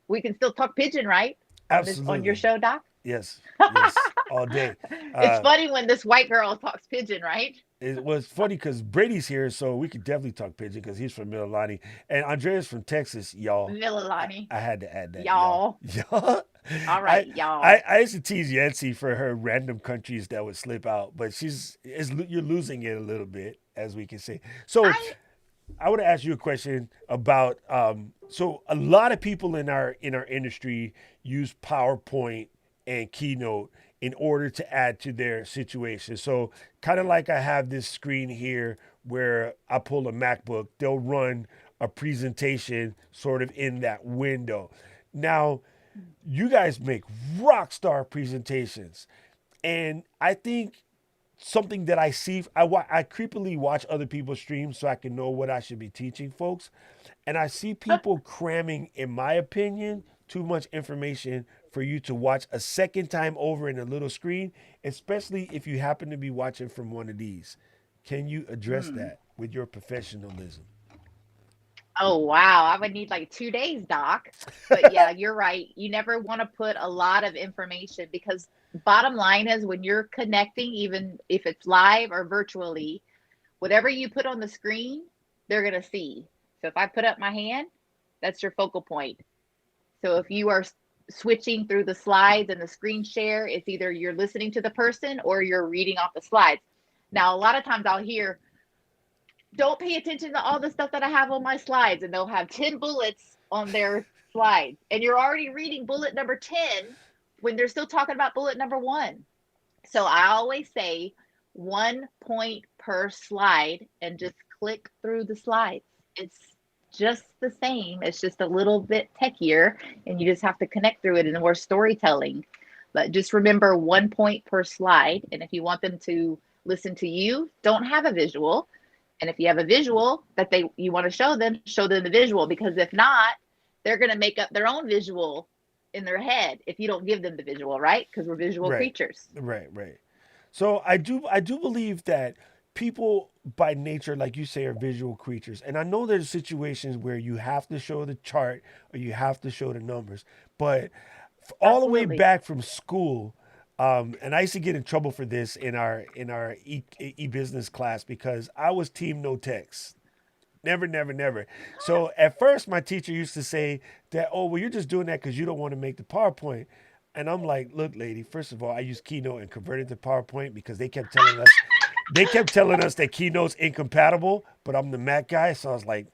Speaker 2: we can still talk pigeon, right? On your
Speaker 1: Absolutely.
Speaker 2: show, Doc.
Speaker 1: Yes, yes, all day.
Speaker 2: It's
Speaker 1: Uh,
Speaker 2: funny when this white girl talks pigeon, right?
Speaker 1: it was funny because Brady's here, so we could definitely talk pigeon because he's from Mililani, and Andrea's from Texas, y'all. I,
Speaker 2: Mililani,
Speaker 1: I had to add that, y'all.
Speaker 2: y'all.
Speaker 1: Y'all.
Speaker 2: All right,
Speaker 1: I,
Speaker 2: y'all.
Speaker 1: I used to tease Yancey for her random countries that would slip out, but you're losing it a little bit, as we can say. So
Speaker 2: I
Speaker 1: I would ask you a question about so a lot of people in our industry use PowerPoint and Keynote in order to add to their situation. So kind of like I have this screen here where I pull a MacBook, they'll run a presentation sort of in that window. Now, you guys make rock star presentations, and I think something that I see. I creepily watch other people's streams so I can know what I should be teaching folks. And I see people cramming, in my opinion, too much information for you to watch a second time over in a little screen, especially if you happen to be watching from one of these. Can you address
Speaker 2: hmm.
Speaker 1: that with your professionalism?
Speaker 2: Oh wow, I would need like 2 days, Doc. But yeah, you're right. You never want to put a lot of information because bottom line is when you're connecting, even if it's live or virtually, whatever you put on the screen, they're gonna see. So if I put up my hand, that's your focal point. So if you are switching through the slides and the screen share, it's either you're listening to the person or you're reading off the slides. Now, a lot of times I'll hear, don't pay attention to all the stuff that I have on my slides, and they'll have 10 bullets on their slides. And you're already reading bullet number 10 when they're still talking about bullet number one. So I always say 1 point per slide and just click through the slides. It's just the same. It's just a little bit techier, and you just have to connect through it and more storytelling. But just remember 1 point per slide. And if you want them to listen to you, don't have a visual. And if you have a visual that you want to show them the visual, because if not, they're going to make up their own visual in their head if you don't give them the visual, right? Because we're visual
Speaker 1: Right,
Speaker 2: creatures.
Speaker 1: right. So I do believe that people by nature, like you say, are visual creatures. And I know there's situations where you have to show the chart or you have to show the numbers. But all the way
Speaker 2: Absolutely.
Speaker 1: back from school, and I used to get in trouble for this in our business class because I was team no text. Never, never, never. So at first, my teacher used to say that, oh, well, you're just doing that because you don't want to make the PowerPoint. And I'm like, look, lady, first of all, I use Keynote and converted to PowerPoint because they kept telling us that Keynote's incompatible, but I'm the Mac guy. So I was like,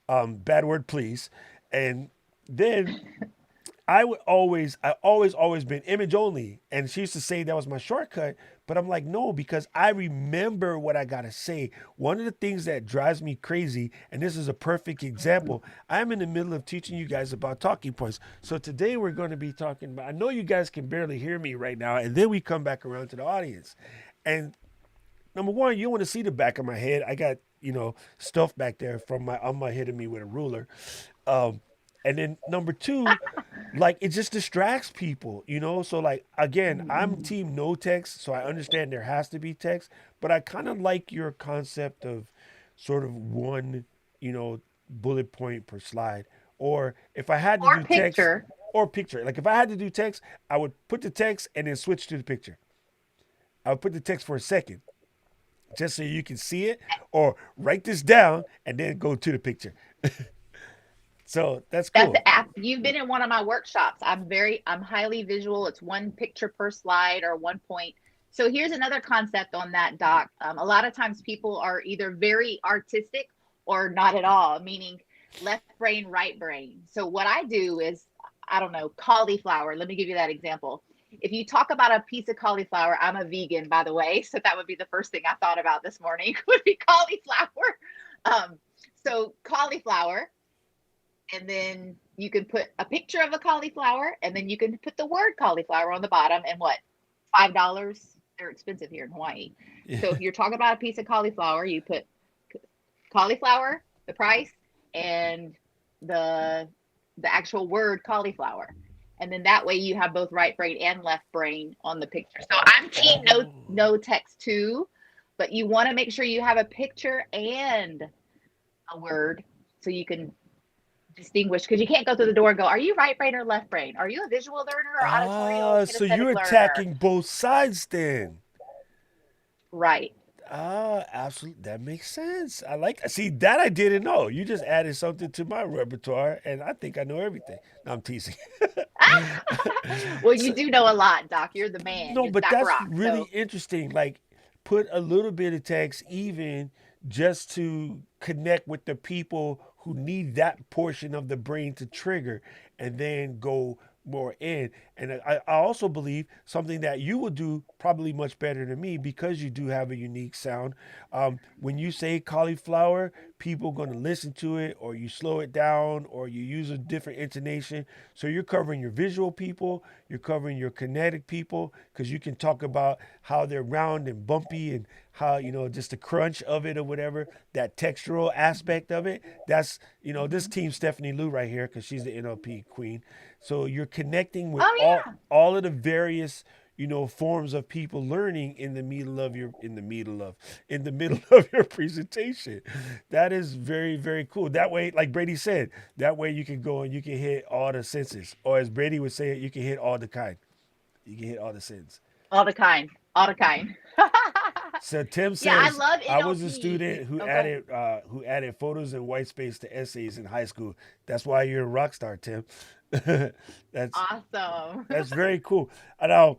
Speaker 1: bad word, please. And then I always been image only. And she used to say that was my shortcut. But I'm like, no, because I remember what I got to say. One of the things that drives me crazy, and this is a perfect example, I'm in the middle of teaching you guys about talking points. So today we're going to be talking about, I know you guys can barely hear me right now. And then we come back around to the audience. And number one, you want to see the back of my head. I got, stuff back there from my, on my hitting me with a ruler. Um, And then number two, like it just distracts people, you know? So like again, I'm
Speaker 2: Mhm.
Speaker 1: team no text, so I understand there has to be text, but I kind of like your concept of sort of one, you know, bullet point per slide. Or if I had to
Speaker 2: Or
Speaker 1: do text
Speaker 2: picture.
Speaker 1: or picture, like if I had to do text, I would put the text and then switch to the picture. I would put the text for a second just so you can see it, or write this down and then go to the picture. So that's
Speaker 2: That's
Speaker 1: cool.
Speaker 2: you've been in one of my workshops. I'm highly visual. It's one picture per slide or one point. So here's another concept on that, Doc. A lot of times people are either very artistic or not at all, meaning left brain, right brain. So what I do is, I don't know, cauliflower. Let me give you that example. If you talk about a piece of cauliflower, I'm a vegan, by the way, so that would be the first thing I thought about this morning would be cauliflower. Um, so cauliflower, and then you can put a picture of a cauliflower, and then you can put the word cauliflower on the bottom, and what, $5? They're expensive here in Hawaii. So if you're talking about a piece of cauliflower, you put cauliflower, the price, and the the actual word cauliflower, and then that way you have both right brain and left brain on the picture. So I'm team
Speaker 1: Oh.
Speaker 2: no text too, but you want to make sure you have a picture and a word so you can distinguish, because you can't go through the door and go, are you right brain or left brain? Are you a visual learner or auditory or
Speaker 1: So
Speaker 2: kinesthetic
Speaker 1: you're
Speaker 2: learner?
Speaker 1: attacking both sides then.
Speaker 2: Right.
Speaker 1: Ah, absolutely. That makes sense. I like. See, that I didn't know. You just added something to my repertoire, and I think I know everything. No, I'm teasing.
Speaker 2: Well, you
Speaker 1: So,
Speaker 2: do know a lot, Doc. You're the man.
Speaker 1: no,
Speaker 2: You're
Speaker 1: but
Speaker 2: Doc
Speaker 1: that's
Speaker 2: Rock.
Speaker 1: really
Speaker 2: So
Speaker 1: interesting. Like, put a little bit of text, even just to connect with the people who need that portion of the brain to trigger, and then go more in. And I also believe something that you will do probably much better than me because you do have a unique sound. When you say cauliflower, people going to listen to it, or you slow it down, or you use a different intonation. So you're covering your visual people, you're covering your kinetic people, because you can talk about how they're round and bumpy, and how, you know, just the crunch of it or whatever, that textural aspect of it. That's, you know, this
Speaker 2: mhm.
Speaker 1: team Stephanie Lou right here, because she's the NLP queen. So you're connecting with
Speaker 2: Oh yeah.
Speaker 1: all of the various, you know, forms of people learning in the middle of your presentation. That is very, very cool. That way, like Brady said, that way you can go and you can hit all the senses, or as Brady would say it, you can hit all the kind. You can hit all the senses.
Speaker 2: All the kind. All the kind.
Speaker 1: So Tim
Speaker 2: Yeah, I
Speaker 1: says,
Speaker 2: love
Speaker 1: I was a
Speaker 2: NLP.
Speaker 1: student
Speaker 2: Oh, go ahead.
Speaker 1: who added photos and white space to essays in high school. That's why you're a rock star, Tim. that's
Speaker 2: Awesome.
Speaker 1: that's very cool. And now,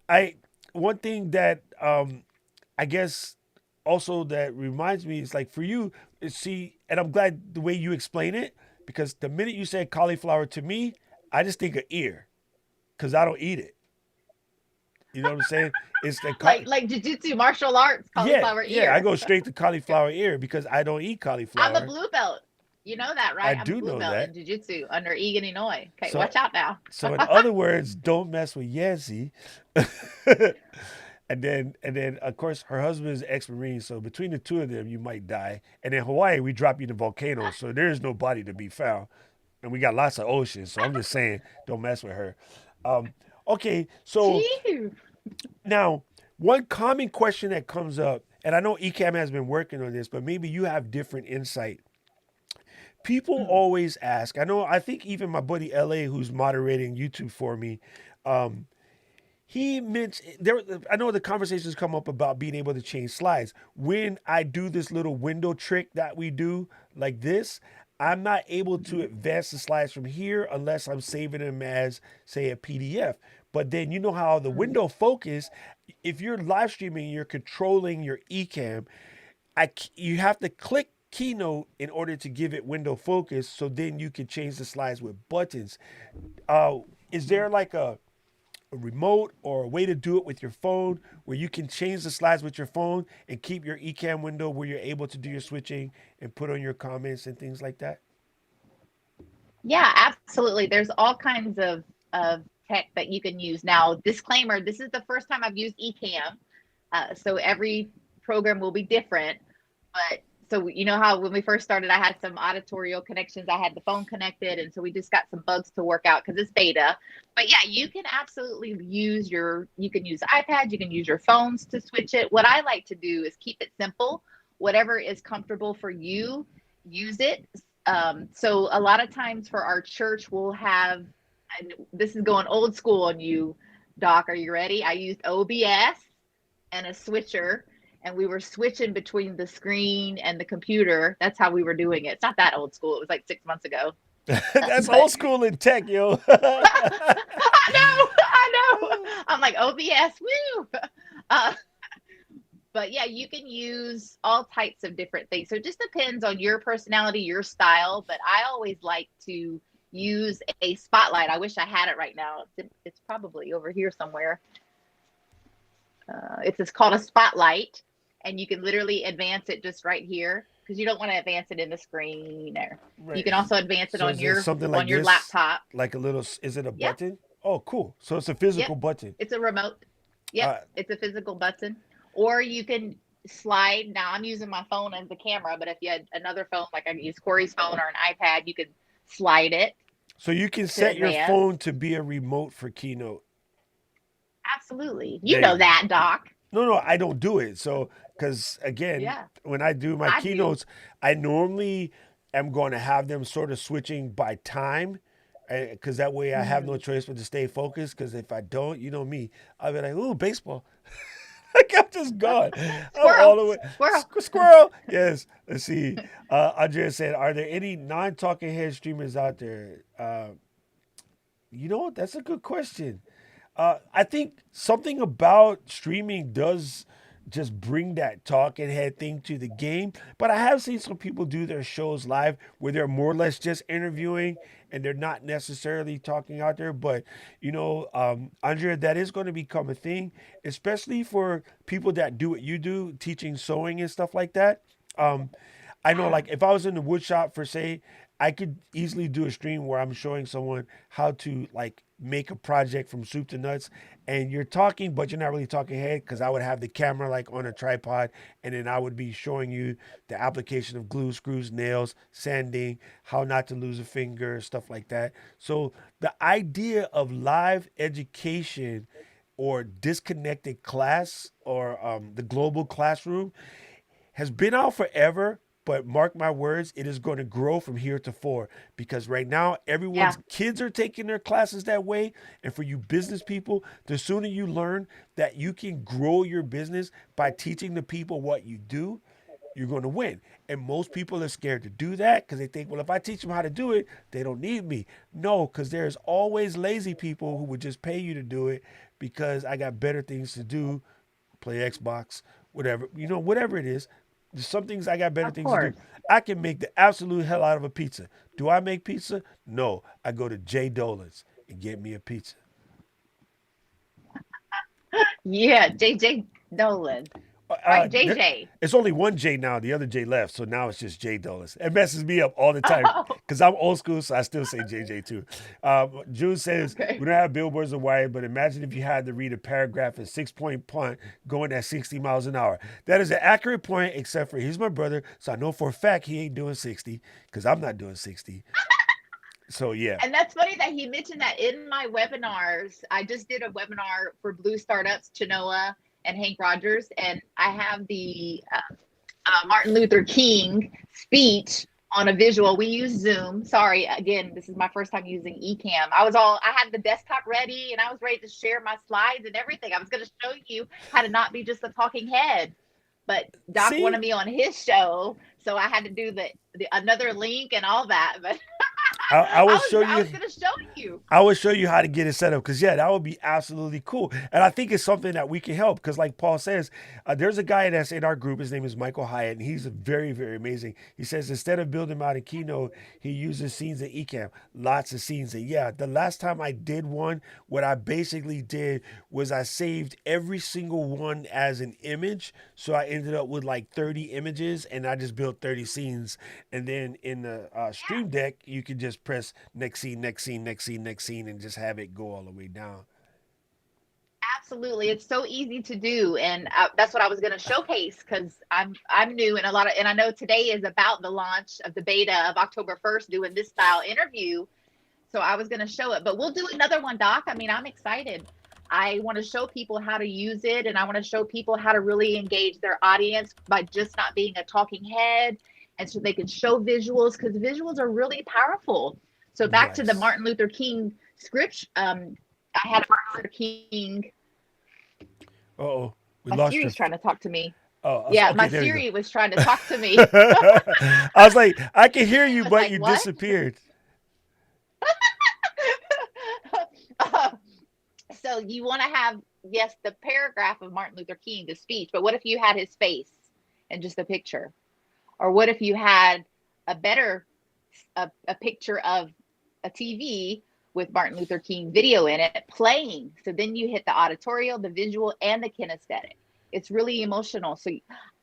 Speaker 1: I one thing that I guess also that reminds me is like for you, see, and I'm glad the way you explain it, because the minute you said cauliflower to me, I just think of ear because I don't eat it. You know what I'm saying? It's the
Speaker 2: Like jujitsu, martial arts,
Speaker 1: yeah,
Speaker 2: cauliflower
Speaker 1: yeah. I
Speaker 2: ear.
Speaker 1: go straight to
Speaker 2: Yep.
Speaker 1: cauliflower ear because I don't eat
Speaker 2: I'm a
Speaker 1: cauliflower.
Speaker 2: blue belt. You know that,
Speaker 1: I
Speaker 2: right? I'm a
Speaker 1: do
Speaker 2: blue
Speaker 1: know
Speaker 2: belt
Speaker 1: that.
Speaker 2: in jujitsu under Egan Inoue. Okay,
Speaker 1: So,
Speaker 2: watch out now.
Speaker 1: so in other words, don't mess with Yancey. And then of course her husband is ex-marine, so between the two of them you might die. And in Hawaii we drop you to volcanoes, so there is no body to be found, and we got lots of oceans. So I'm just saying, don't mess with her. Um, okay, so
Speaker 2: Gee.
Speaker 1: now one common question that comes up, and I know ECAM has been working on this, but maybe you have different insight. People
Speaker 2: Mm.
Speaker 1: always ask. I know. I think even my buddy LA, who's moderating YouTube for me, um, he mentioned there. I know the conversations come up about being able to change slides. When I do this little window trick that we do like this, I'm not able to
Speaker 2: Mhm.
Speaker 1: advance the slides from here unless I'm saving them as, say, a PDF. But then you know how the
Speaker 2: Mm.
Speaker 1: window focus, if you're live streaming, you're controlling your eCam. You have to click Keynote in order to give it window focus, so then you can change the slides with buttons. Uh, is there like a remote or a way to do it with your phone where you can change the slides with your phone and keep your eCam window where you're able to do your switching and put on your comments and things like that?
Speaker 2: Yeah, absolutely. There's all kinds of tech that you can use. Now, disclaimer, this is the first time I've used Ecamm. So every program will be different. But So you know how when we first started, I had some auditorial connections. I had the phone connected, and so we just got some bugs to work out because it's beta. But yeah, you can absolutely use you can use iPads, you can use your phones to switch it. What I like to do is keep it simple. Whatever is comfortable for you, use it. So a lot of times for our church, we'll have, and this is going old school on you, Doc. Are you ready? I used OBS and a switcher, and we were switching between the screen and the computer. That's how we were doing it. It's not that old school. It was like 6 months ago.
Speaker 1: That's
Speaker 2: But
Speaker 1: old school in tech, yo.
Speaker 2: I know, I know. I'm like OBS, woo. Uh, but yeah, you can use all types of different things. So it just depends on your personality, your style. But I always like to use a spotlight. I wish I had it right now. It's probably over here somewhere. It's called a spotlight, and you can literally advance it just right here because you don't want to advance it in the screen. Or you
Speaker 1: Right.
Speaker 2: can also advance it
Speaker 1: So
Speaker 2: on
Speaker 1: is it something like
Speaker 2: your
Speaker 1: this?
Speaker 2: laptop.
Speaker 1: Like a little, is it a
Speaker 2: Yeah,
Speaker 1: button? Oh, cool. So it's a
Speaker 2: yep.
Speaker 1: physical button.
Speaker 2: It's a remote. Yep,
Speaker 1: Uh,
Speaker 2: it's a physical button. Or you can slide. Now I'm using my phone as the camera, but if you had another phone, like I can use Corey's phone or an iPad, you could slide it
Speaker 1: so you can
Speaker 2: to
Speaker 1: set your
Speaker 2: advance.
Speaker 1: phone to be a remote for Keynote.
Speaker 2: Absolutely. You
Speaker 1: There you
Speaker 2: know
Speaker 1: go.
Speaker 2: that, Doc.
Speaker 1: No, no, I don't do it. So, because again,
Speaker 2: Yeah,
Speaker 1: when I do my
Speaker 2: I do.
Speaker 1: keynotes, I normally am going to have them sort of switching by time, because that way I have no
Speaker 2: Mm.
Speaker 1: choice but to stay focused. Because if I don't, you know me, I'll be like, "Ooh, baseball." Like I'm just gone. I'm all
Speaker 2: Squirrel,
Speaker 1: the way
Speaker 2: squirrel.
Speaker 1: squirrel. Yes. Let's see. Andrea said, "Are there any non-talking head streamers out there?" You know, that's a good question. I think something about streaming does just bring that talking head thing to the game. But I have seen some people do their shows live where they're more or less just interviewing and they're not necessarily talking out there. But, Andrea, that is going to become a thing, especially for people that do what you do, teaching sewing and stuff like that. Um, I know,
Speaker 2: Yeah.
Speaker 1: like, if I was in the wood shop for say, I could easily do a stream where I'm showing someone how to like make a project from soup to nuts, and you're talking, but you're not really talking head because I would have the camera like on a tripod, and then I would be showing you the application of glue, screws, nails, sanding, how not to lose a finger, stuff like that. So the idea of live education or disconnected class or the global classroom has been out forever, but mark my words, it is going to grow from here to four because right now everyone's
Speaker 2: Yeah.
Speaker 1: kids are taking their classes that way. And for you business people, the sooner you learn that you can grow your business by teaching the people what you do, you're going to win. And most people are scared to do that because they think, well, if I teach them how to do it, they don't need me. No, because there's always lazy people who would just pay you to do it because I got better things to do, play Xbox, whatever, whatever it is. There's some things I got better
Speaker 2: Of
Speaker 1: things to do.
Speaker 2: course.
Speaker 1: I can make the absolute hell out of a pizza. Do I make pizza? No. I go to Jay Dolan's and get me a pizza.
Speaker 2: Yeah, JJ Nolan.
Speaker 1: Uh,
Speaker 2: Right,
Speaker 1: there,
Speaker 2: JJ.
Speaker 1: it's only one J now. The other J left, so now it's just Jay Dolan's. It messes me up all the time
Speaker 2: Oh,
Speaker 1: because I'm old school, so I still say JJ too. June says
Speaker 2: okay.
Speaker 1: we don't have billboards or wire, but imagine if you had to read a paragraph in 6 point punt going at 60 miles an hour. That is an accurate point, except for he's my brother, so I know for a fact he ain't doing 60 because I'm not doing 60. So yeah,
Speaker 2: And that's funny that he mentioned that in my webinars. I just did a webinar for Blue Startups, Chenoa and Hank Rogers, and I have the Martin Luther King speech on a visual. We use Zoom. Sorry, again, this is my first time using Ecamm. I had the desktop ready and I was ready to share my slides and everything. I was going to show you how to not be just a talking head. But Doc
Speaker 1: see,
Speaker 2: wanted me on his show, so I had to do the another link and all that. But
Speaker 1: I will show
Speaker 2: I
Speaker 1: you.
Speaker 2: was going to show you.
Speaker 1: I will show you how to get it set up because yeah, that would be absolutely cool. And I think it's something that we can help because, like Paul says, there's a guy that's in our group. His name is Michael Hyatt, and he's very, very amazing. He says instead of building out a Keynote, he uses scenes in Ecamm, lots of scenes. And yeah, the last time I did one, what I basically did was I saved every single one as an image. So I ended up with like 30 images, and I just built 30 scenes. And then in the
Speaker 2: Yeah,
Speaker 1: Stream Deck, you can just press next scene, next scene, next scene, next scene, and just have it go all the way down.
Speaker 2: Absolutely, it's so easy to do, and that's what I was going to showcase because I'm new, and I know today is about the launch of the beta of October 1st, doing this style interview. So I was going to show it, but we'll do another one, Doc. I mean, I'm excited. I want to show people how to use it, and I want to show people how to really engage their audience by just not being a talking head, and so they can show visuals because visuals are really powerful. So back to the
Speaker 1: Yes.
Speaker 2: Martin Luther King script. I had a Martin Luther King.
Speaker 1: Uh-oh. We
Speaker 2: My
Speaker 1: lost your...
Speaker 2: Siri's trying to talk to me. Yeah,
Speaker 1: Okay,
Speaker 2: my
Speaker 1: there we go.
Speaker 2: Siri was trying to talk to me.
Speaker 1: I was like, I can hear
Speaker 2: Siri
Speaker 1: you,
Speaker 2: was
Speaker 1: but
Speaker 2: like,
Speaker 1: you
Speaker 2: "What?"
Speaker 1: disappeared.
Speaker 2: So you want to have, yes, the paragraph of Martin Luther King, the speech, but what if you had his face and just a picture? Or what if you had a better a picture of a TV with Martin Luther King video in it playing? So then you hit the auditorial, the visual, and the kinesthetic. It's really emotional. So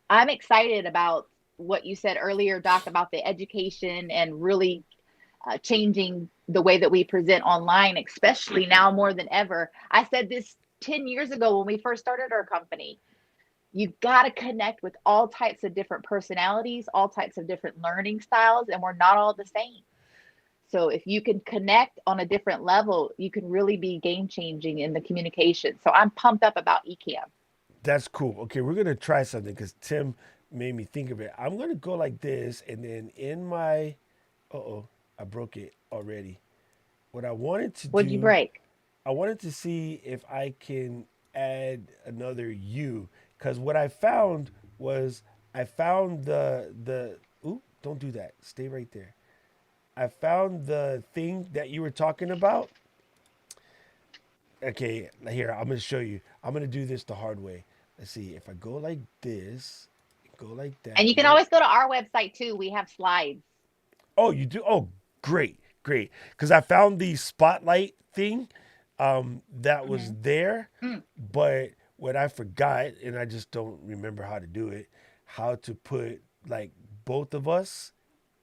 Speaker 2: I'm excited about what you said earlier, Doc, about the education and really changing the way that we present online, especially now more than ever. I said this 10 years ago when we first started our company. You've got to connect with all types of different personalities, all types of different learning styles, and we're not all the same. So if you can connect on a different level, you can really be game changing in the communication. So I'm pumped up about eCam.
Speaker 1: That's cool. Okay, we're gonna try something because Tim made me think of it. I'm gonna go like this, and then in my... Uh-oh, I broke it already. What I wanted to
Speaker 2: What'd you
Speaker 1: do,
Speaker 2: break?
Speaker 1: I wanted to see if I can add another U, because what I found was I found the... Ooh, don't do that. Stay right there. I found the thing that you were talking about. Okay, here, I'm gonna show you. I'm gonna do this the hard way. Let's see. If I go like this, go like
Speaker 2: And
Speaker 1: that.
Speaker 2: you can
Speaker 1: Nope.
Speaker 2: always go to our website too. We have slides.
Speaker 1: Oh, you do? Oh, great, great. Because I found the spotlight thing that was
Speaker 2: Mm-hmm.
Speaker 1: there,
Speaker 2: Mm.
Speaker 1: but what I forgot, and I just don't remember how to do it, how to put like both of us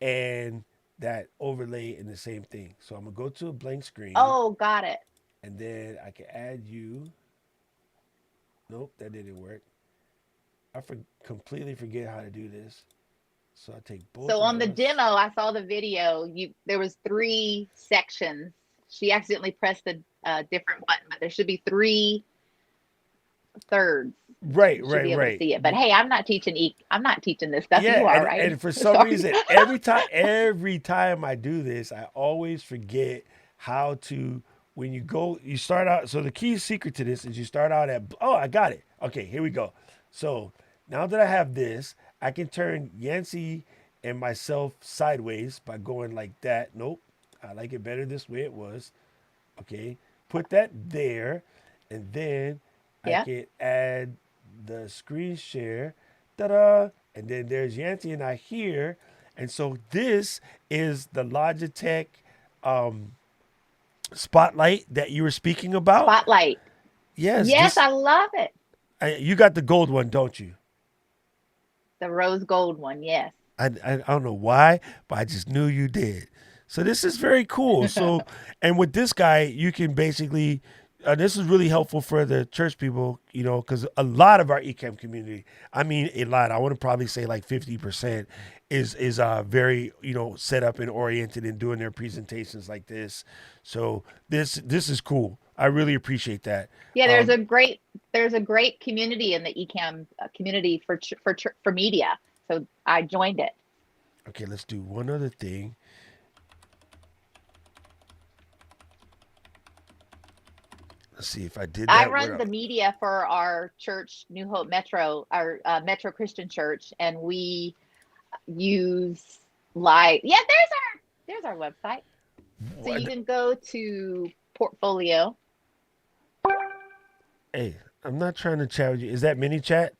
Speaker 1: and that overlay in the same thing. So I'm gonna go to a blank screen,
Speaker 2: Oh, got it.
Speaker 1: and then I can add you. Nope, that didn't work. Completely forget how to do this. So I take both
Speaker 2: So
Speaker 1: of
Speaker 2: on the
Speaker 1: us.
Speaker 2: demo, I saw the video. You there was three sections. She accidentally pressed a different button, but there should be three thirds.
Speaker 1: Right,
Speaker 2: You should
Speaker 1: right,
Speaker 2: be able to
Speaker 1: right.
Speaker 2: see it. But hey, I'm not teaching this stuff.
Speaker 1: Yeah,
Speaker 2: You are, right?
Speaker 1: and for some
Speaker 2: Sorry.
Speaker 1: reason, every time I do this, I always forget how to... When you go, you start out. So the key secret to this is you start out at... Oh, I got it. Okay, here we go. So now that I have this, I can turn Yancey and myself sideways by going like that. Nope, I like it better this way it was. Okay, put that there, and then I
Speaker 2: Yeah.
Speaker 1: can add the screen share. Ta-da! And then there's Yancey and I here. And so this is the Logitech um, spotlight that you were speaking about.
Speaker 2: Spotlight.
Speaker 1: Yes,
Speaker 2: Yes,
Speaker 1: this...
Speaker 2: I love it.
Speaker 1: You got the gold one, don't you?
Speaker 2: The rose gold one. Yes.
Speaker 1: I don't know why, but I just knew you did. So this is very cool. So, and with this guy, you can basically... this is really helpful for the church people, because a lot of our eCam community, I mean, a lot. I want to probably say like 50% is very set up and oriented in doing their presentations like this. So this is cool. I really appreciate that.
Speaker 2: Yeah,
Speaker 1: Um,
Speaker 2: there's a great community in the eCam community for media. So I joined it.
Speaker 1: okay, let's do one other thing. Let's see if I did
Speaker 2: I
Speaker 1: that.
Speaker 2: run
Speaker 1: What?
Speaker 2: the media for our church, New Hope Metro, our Metro Christian Church, and we use live. Yeah, there's our website. So you
Speaker 1: What?
Speaker 2: can go to portfolio.
Speaker 1: Hey, I'm not trying to chat with you. Is that mini chat?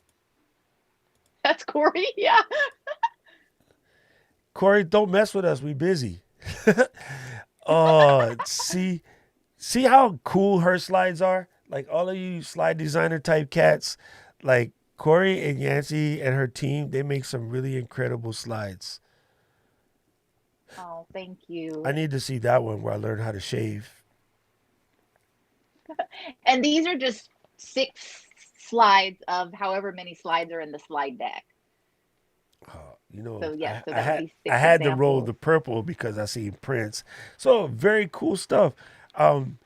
Speaker 2: That's Corey. Yeah.
Speaker 1: Corey, don't mess with us. We busy. Oh, see how cool her slides are? Like all of you slide designer type cats, like Corey and Yancey and her team, they make some really incredible slides.
Speaker 2: Oh, thank
Speaker 1: I
Speaker 2: you.
Speaker 1: need to see that one where I learn how to shave.
Speaker 2: And these are just 6 slides of however many slides are in the slide deck.
Speaker 1: You know,
Speaker 2: So yes,
Speaker 1: I,
Speaker 2: so
Speaker 1: I
Speaker 2: that would
Speaker 1: had
Speaker 2: be
Speaker 1: I
Speaker 2: 6
Speaker 1: had to roll
Speaker 2: examples.
Speaker 1: the purple because I seen Prince. So very cool stuff. Um,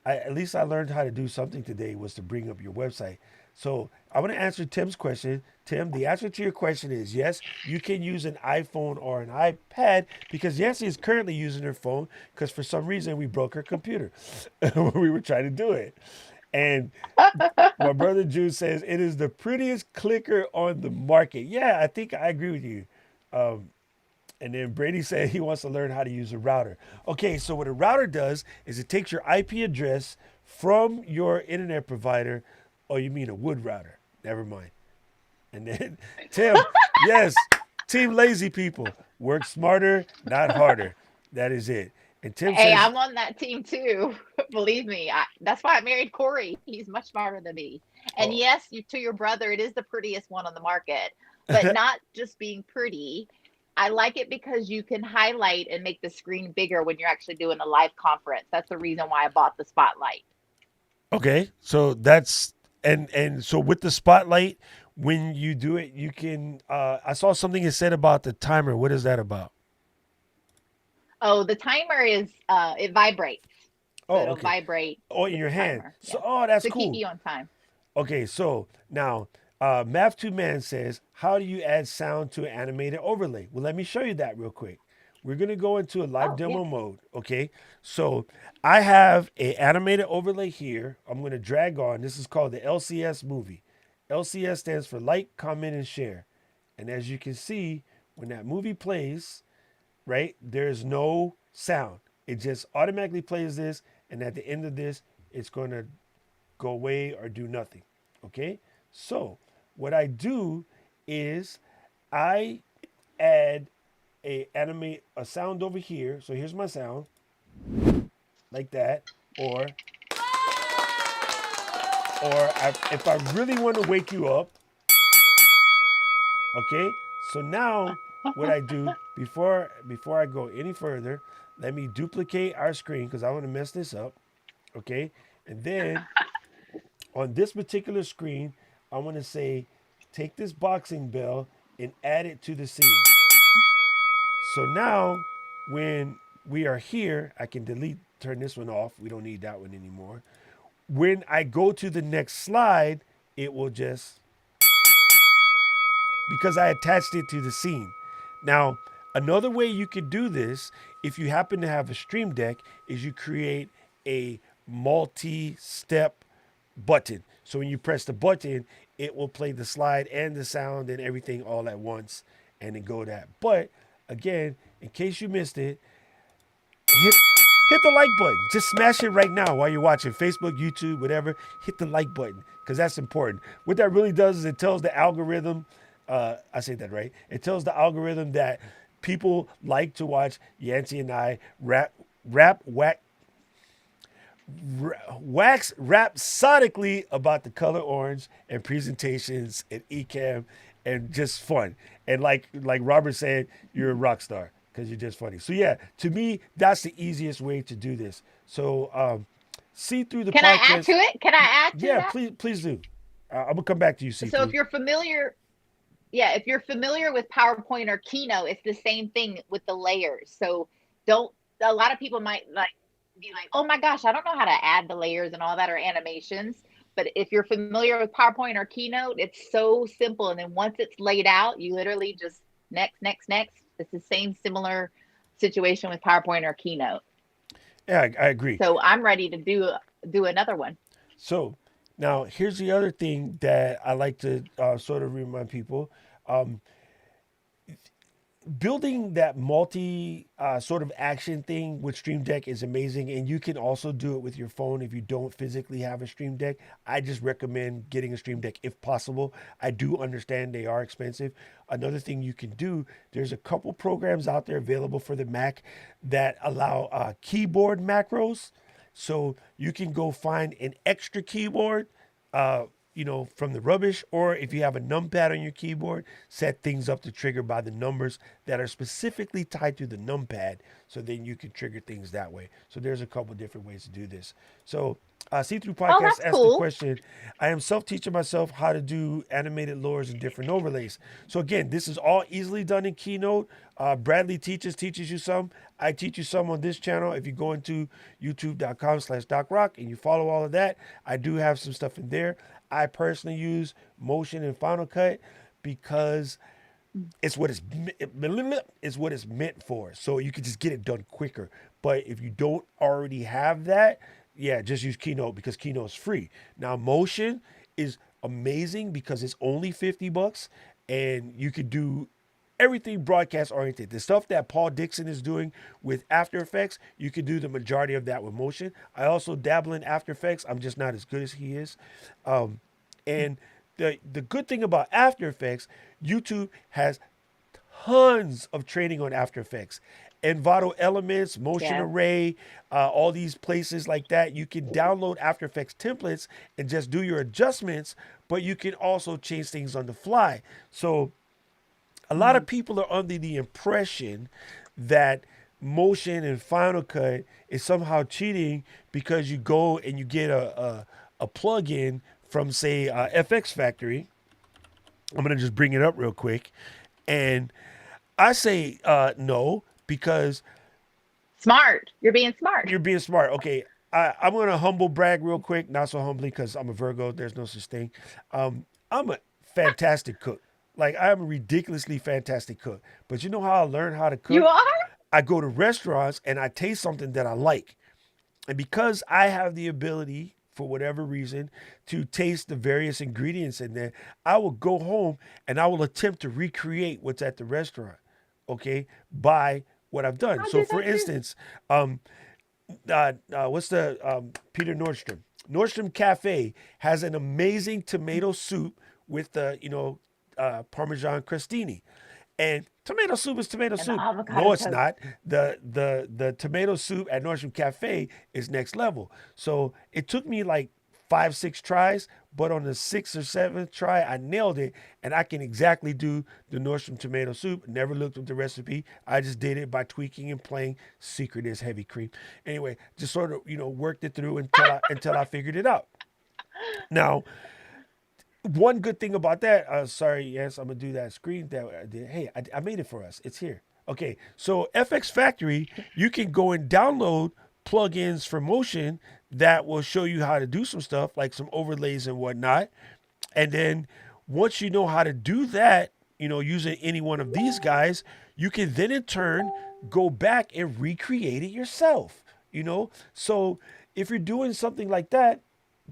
Speaker 1: at least I learned how to do something today was to bring up your website. So I want to answer Tim's question. Tim, the answer to your question is yes, you can use an iPhone or an iPad because Yancey is currently using her phone because for some reason we broke her computer when we were trying to do it. And my brother Jude says it is the prettiest clicker on the market. Yeah, I think I agree with you. And then Brady said he wants to learn how to use a router. Okay, so what a router does is it takes your IP address from your internet provider. Oh, you mean a wood router? Never mind. And then Tim, yes, team lazy people work smarter, not harder. That is it. And Tim
Speaker 2: Hey,
Speaker 1: says,
Speaker 2: I'm on that team too. Believe me, that's why I married Corey. He's much smarter than me. And
Speaker 1: "Oh,
Speaker 2: yes, to your brother, it is the prettiest one on the market, but not just being pretty. I like it because you can highlight and make the screen bigger when you're actually doing a live conference. That's the reason why I bought the spotlight.
Speaker 1: okay." So that's and so with the spotlight, when you do it, you can. I saw something it said about the timer. What is that about?
Speaker 2: Oh, the timer is it vibrates. So
Speaker 1: Oh,
Speaker 2: it'll
Speaker 1: okay.
Speaker 2: vibrate
Speaker 1: Oh, in
Speaker 2: with
Speaker 1: your
Speaker 2: the
Speaker 1: hand.
Speaker 2: timer.
Speaker 1: So,
Speaker 2: Yeah.
Speaker 1: oh, that's
Speaker 2: To keep
Speaker 1: cool.
Speaker 2: you on time.
Speaker 1: Okay, so now Math 2 Man says, how do you add sound to an animated overlay? Well, let me show you that real quick. We're going to go into a live
Speaker 2: Oh, yeah.
Speaker 1: demo mode, okay? So I have a animated overlay here. I'm going to drag on. This is called the LCS movie. LCS stands for like, comment, and share. And as you can see, when that movie plays, right, there's no sound. It just automatically plays this. And at the end of this, it's going to go away or do nothing. Okay? So, what I do is I add a sound over here. So here's my sound like that or if I really want to wake you up, okay? So now what I do before I go any further, let me duplicate our screen cuz I want to mess this up, okay? And then on this particular screen, I want to say, take this boxing bell and add it to the scene. So now, when we are here, I can turn this one off. We don't need that one anymore. When I go to the next slide, it will just, because I attached it to the scene. Now, another way you could do this, if you happen to have a Stream Deck, is you create a multi step button. So when you press the button, it will play the slide and the sound and everything all at once and then go that. But again, in case you missed it, hit hit the like button. Just smash it right now while you're watching Facebook, YouTube, whatever. Hit the like button because that's important. What that really does is it tells the algorithm. I say that right. It tells the algorithm that people like to watch Yancey and I rap, whack, wax rhapsodically about the color orange and presentations and ECAM and just fun. And like Robert said, you're a rock star because you're just funny. So yeah, to me, that's the easiest way to do this. So see through the
Speaker 2: Can I add to
Speaker 1: podcast.
Speaker 2: it? Can I add to
Speaker 1: Yeah,
Speaker 2: that?
Speaker 1: please do. I'm gonna come back to you, see
Speaker 2: So if
Speaker 1: through.
Speaker 2: you're familiar, yeah, if you're familiar with PowerPoint or Keynote, it's the same thing with the layers. So don't, a lot of people might like be like, oh my gosh, I don't know how to add the layers and all that or animations. But if you're familiar with PowerPoint or Keynote, it's so simple. And then once it's laid out, you literally just next, next, next. It's the same similar situation with PowerPoint or Keynote.
Speaker 1: Yeah, I agree.
Speaker 2: So I'm ready to do another one.
Speaker 1: So now here's the other thing that I like to sort of remind people. Um, Building that multi sort of action thing with Stream Deck is amazing, and you can also do it with your phone if you don't physically have a Stream Deck. I just recommend getting a Stream Deck if possible. I do understand they are expensive. Another thing you can do, there's a couple programs out there available for the Mac that allow keyboard macros. So you can go find an extra keyboard uh, from the rubbish, or if you have a numpad on your keyboard, set things up to trigger by the numbers that are specifically tied to the numpad. So then you can trigger things that way. So there's a couple different ways to do this. So See-Through
Speaker 2: Oh,
Speaker 1: Podcast
Speaker 2: that's
Speaker 1: asked the
Speaker 2: cool.
Speaker 1: question, I am self-teaching myself how to do animated lures and different overlays. So again, this is all easily done in Keynote. Bradley teaches you some. I teach you some on this channel. If you go into youtube.com/DocRock and you follow all of that, I do have some stuff in there. I personally use Motion and Final Cut because it's what it's meant for. So you can just get it done quicker. But if you don't already have that, yeah, just use Keynote because Keynote's free. Now Motion is amazing because it's only $50 and you could do everything broadcast oriented. The stuff that Paul Dixon is doing with After Effects, you can do the majority of that with Motion. I also dabble in After Effects. I'm just not as good as he is. And the good thing about After Effects, YouTube has tons of training on After Effects. Envato Elements, Motion
Speaker 2: Yes.
Speaker 1: Array, all these places like that. You can download After Effects templates and just do your adjustments, but you can also change things on the fly. So a lot of
Speaker 2: Mm.
Speaker 1: people are under the impression that Motion and Final Cut is somehow cheating because you go and you get a plug-in from, say, FX Factory. I'm going to just bring it up real quick. And I say no because
Speaker 2: Smart. You're being smart.
Speaker 1: you're being smart. Okay, I'm going to humble brag real quick. Not so humbly because I'm a Virgo. There's no such thing. I'm a fantastic cook. Like, I'm a ridiculously fantastic cook. But you know how I learned how to
Speaker 2: You
Speaker 1: cook?
Speaker 2: are?
Speaker 1: I go to restaurants and I taste something that I like. And because I have the ability, for whatever reason, to taste the various ingredients in there, I will go home and I will attempt to recreate what's at the restaurant, okay, by what I've done.
Speaker 2: I'll
Speaker 1: So,
Speaker 2: do
Speaker 1: for
Speaker 2: that too.
Speaker 1: instance, what's the Peter Nordstrom? Nordstrom Cafe has an amazing tomato soup with the Parmesan crostini. And tomato soup is tomato
Speaker 2: And the
Speaker 1: soup.
Speaker 2: avocado
Speaker 1: No, it's
Speaker 2: toast.
Speaker 1: not. The tomato soup at Nordstrom Cafe is next level. So it took me like 5, 6 tries, but on the sixth or seventh try, I nailed it, and I can exactly do the Nordstrom tomato soup. Never looked up the recipe. I just did it by tweaking and playing. Secret is heavy cream. Anyway, just sort of worked it through until I figured it out. Now, one good thing about that, sorry, yes, I'm gonna do that screen that I did. Hey, I made it for us. It's here. Okay, so FX Factory, you can go and download plugins for Motion that will show you how to do some stuff like some overlays and whatnot. And then once you know how to do that, using any one of these guys, you can then in turn go back and recreate it yourself. So if you're doing something like that,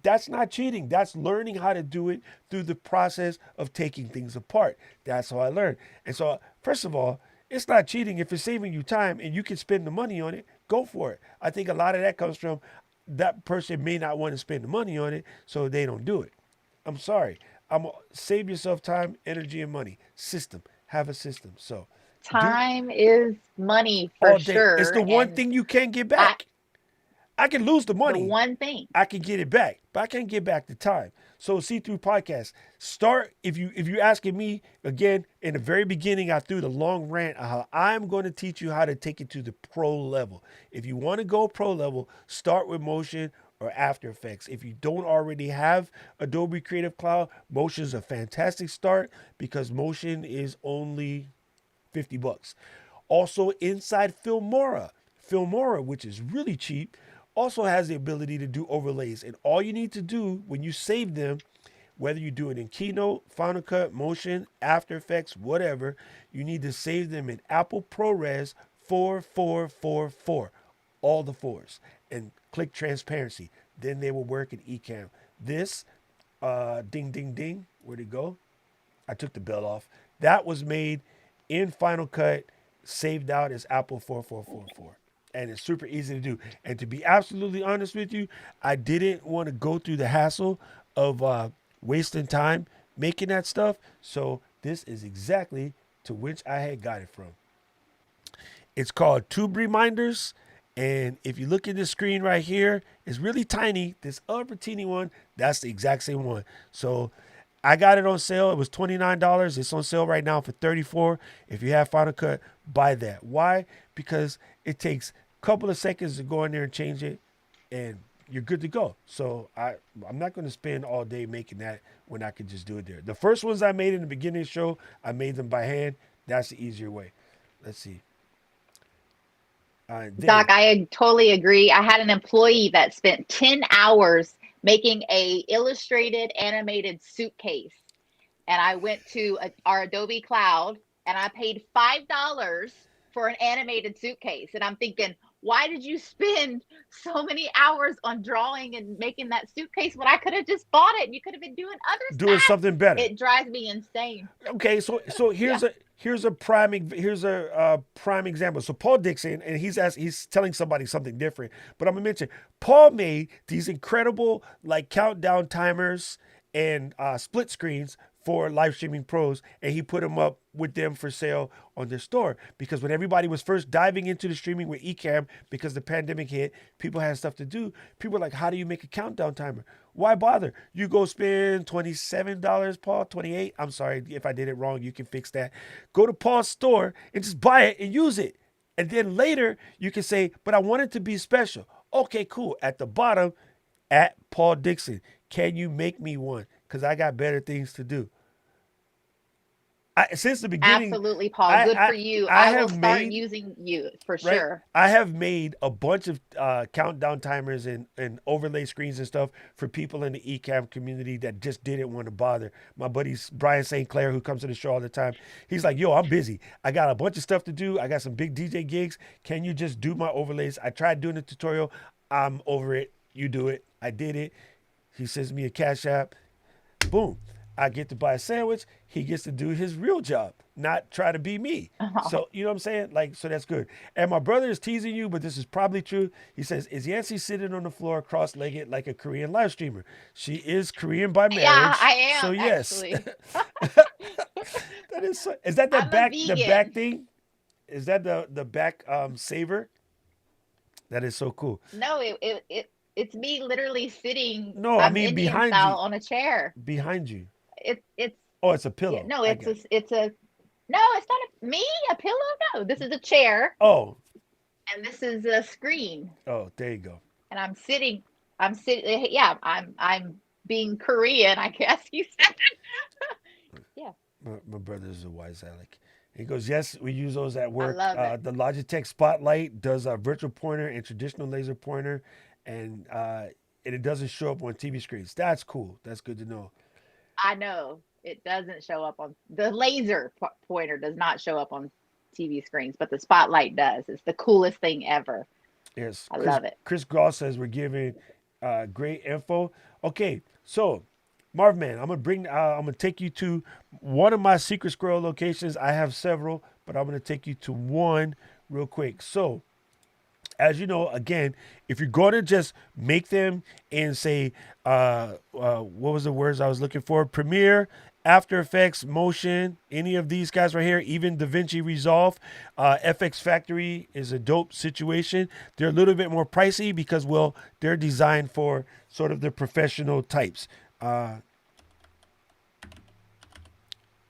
Speaker 1: that's not cheating. That's learning how to do it through the process of taking things apart. That's how I learned. And so, first of all, it's not cheating. If it's saving you time and you can spend the money on it, go for it. I think a lot of that comes from that person may not want to spend the money on it, so they don't do it. I'm sorry. Save yourself time, energy, and money. System. Have a system. So do
Speaker 2: Time is money for
Speaker 1: all day. It's
Speaker 2: sure.
Speaker 1: the one
Speaker 2: And
Speaker 1: thing you can't get
Speaker 2: I,
Speaker 1: back. I can lose the
Speaker 2: the
Speaker 1: money.
Speaker 2: one thing.
Speaker 1: I can get it back, but I can't get back the time. So See-Through Podcast, start if you're asking me again in the very beginning, I threw the long rant on how I'm going to teach you how to take it to the pro level. If you want to go pro level, start with Motion or After Effects. If you don't already have Adobe Creative Cloud, Motion is a fantastic start because Motion is only $50. Also inside Filmora, which is really cheap, also has the ability to do overlays. And all you need to do when you save them, whether you do it in Keynote, Final Cut, Motion, After Effects, whatever, you need to save them in Apple ProRes 4444, all the fours, and click transparency. Then they will work in Ecamm. This, ding, ding, ding, where'd it go? I took the bell off. That was made in Final Cut, saved out as Apple 4444. And it's super easy to do. And to be absolutely honest with you, I didn't want to go through the hassle of wasting time making that stuff. So this is exactly to which I had got it from. It's called Tube Reminders. And if you look at this screen right here, it's really tiny. This upper teeny one, that's the exact same one. So I got it on sale. It was $29. It's on sale right now for $34. If you have Final Cut, buy that. Why? Because it takes a couple of seconds to go in there and change it, and you're good to go. So I'm not going to spend all day making that when I could just do it there. The first ones I made in the beginning of the show, I made them by hand. That's the easier way. Let's see.
Speaker 2: Doc,
Speaker 1: Then
Speaker 2: I totally agree. I had an employee that spent 10 hours making a illustrated animated suitcase. And I went to our Adobe Cloud and I paid $5 for an animated suitcase. And I'm thinking, why did you spend so many hours on drawing and making that suitcase when I could have just bought it and you could have been doing other
Speaker 1: doing
Speaker 2: stuff?
Speaker 1: something better.
Speaker 2: It drives me insane.
Speaker 1: Okay, so
Speaker 2: Yeah.
Speaker 1: here's a prime example. So Paul Dixon, and he's telling somebody something different, but I'm gonna mention Paul made these incredible like countdown timers and split screens for live streaming pros, and he put them up with them for sale on their store because when everybody was first diving into the streaming with Ecamm because the pandemic hit, people had stuff to do. People were like, how do you make a countdown timer? Why bother? You go spend $27, Paul, 28. I'm sorry if I did it wrong. You can fix that. Go to Paul's store and just buy it and use it. And then later you can say, but I want it to be special. Okay, cool. At the bottom, at Paul Dixon, can you make me one? Because I got better things to do. Since the beginning,
Speaker 2: Absolutely, Paul. Good
Speaker 1: I,
Speaker 2: for you.
Speaker 1: I
Speaker 2: I will
Speaker 1: have
Speaker 2: start
Speaker 1: made
Speaker 2: using you for
Speaker 1: right.
Speaker 2: sure.
Speaker 1: I have made a bunch of countdown timers and overlay screens and stuff for people in the Ecamm community that just didn't want to bother. My buddy Brian St. Clair, who comes to the show all the time, he's like, yo, I'm busy. I got a bunch of stuff to do. I got some big DJ gigs. Can you just do my overlays? I tried doing the tutorial. I'm over it. You do it. I did it. He sends me a cash app. Boom. I get to buy a sandwich. He gets to do his real job, not try to be me. So, you know what I'm saying? Like, so that's good. And my brother is teasing you, but this is probably true. He says, is Yancey sitting on the floor cross-legged like a Korean live streamer? She is Korean by
Speaker 2: Yeah,
Speaker 1: marriage.
Speaker 2: I
Speaker 1: So
Speaker 2: am
Speaker 1: yes.
Speaker 2: actually.
Speaker 1: That is is that
Speaker 2: I'm a
Speaker 1: the back
Speaker 2: vegan.
Speaker 1: thing? Is that the back saver? That is so cool.
Speaker 2: No, it's me literally sitting.
Speaker 1: No, I
Speaker 2: I'm
Speaker 1: mean
Speaker 2: Indian
Speaker 1: behind
Speaker 2: style
Speaker 1: you.
Speaker 2: on a chair.
Speaker 1: Behind you.
Speaker 2: It's
Speaker 1: Oh, it's a
Speaker 2: yeah.
Speaker 1: pillow.
Speaker 2: No,
Speaker 1: I got it.
Speaker 2: it's a no. It's not me a pillow. No, this is a chair
Speaker 1: Oh,
Speaker 2: and this is a screen.
Speaker 1: oh, there you go.
Speaker 2: And I'm sitting. I'm sitting. Yeah, I'm being Korean. I guess you said. Yeah,
Speaker 1: My brother is a wise Alec. He goes, yes, we use those at
Speaker 2: I
Speaker 1: work.
Speaker 2: love it.
Speaker 1: The Logitech Spotlight does a virtual pointer and traditional laser pointer, and it doesn't show up on TV screens. That's cool. That's good to know.
Speaker 2: I know it doesn't show up on the laser pointer does not show up on TV screens, but the spotlight does. It's the coolest thing ever.
Speaker 1: Yes,
Speaker 2: I love it.
Speaker 1: Chris Gross says we're giving great info. Okay, so Marv Man, I'm gonna take you to one of my secret squirrel locations. I have several, but I'm gonna take you to one real quick. So as you know, again, if you're going to just make them and say, what was the words I was looking for? Premiere, After Effects, Motion, any of these guys right here, even DaVinci Resolve, FX Factory is a dope situation. They're a little bit more pricey because, well, they're designed for sort of the professional types.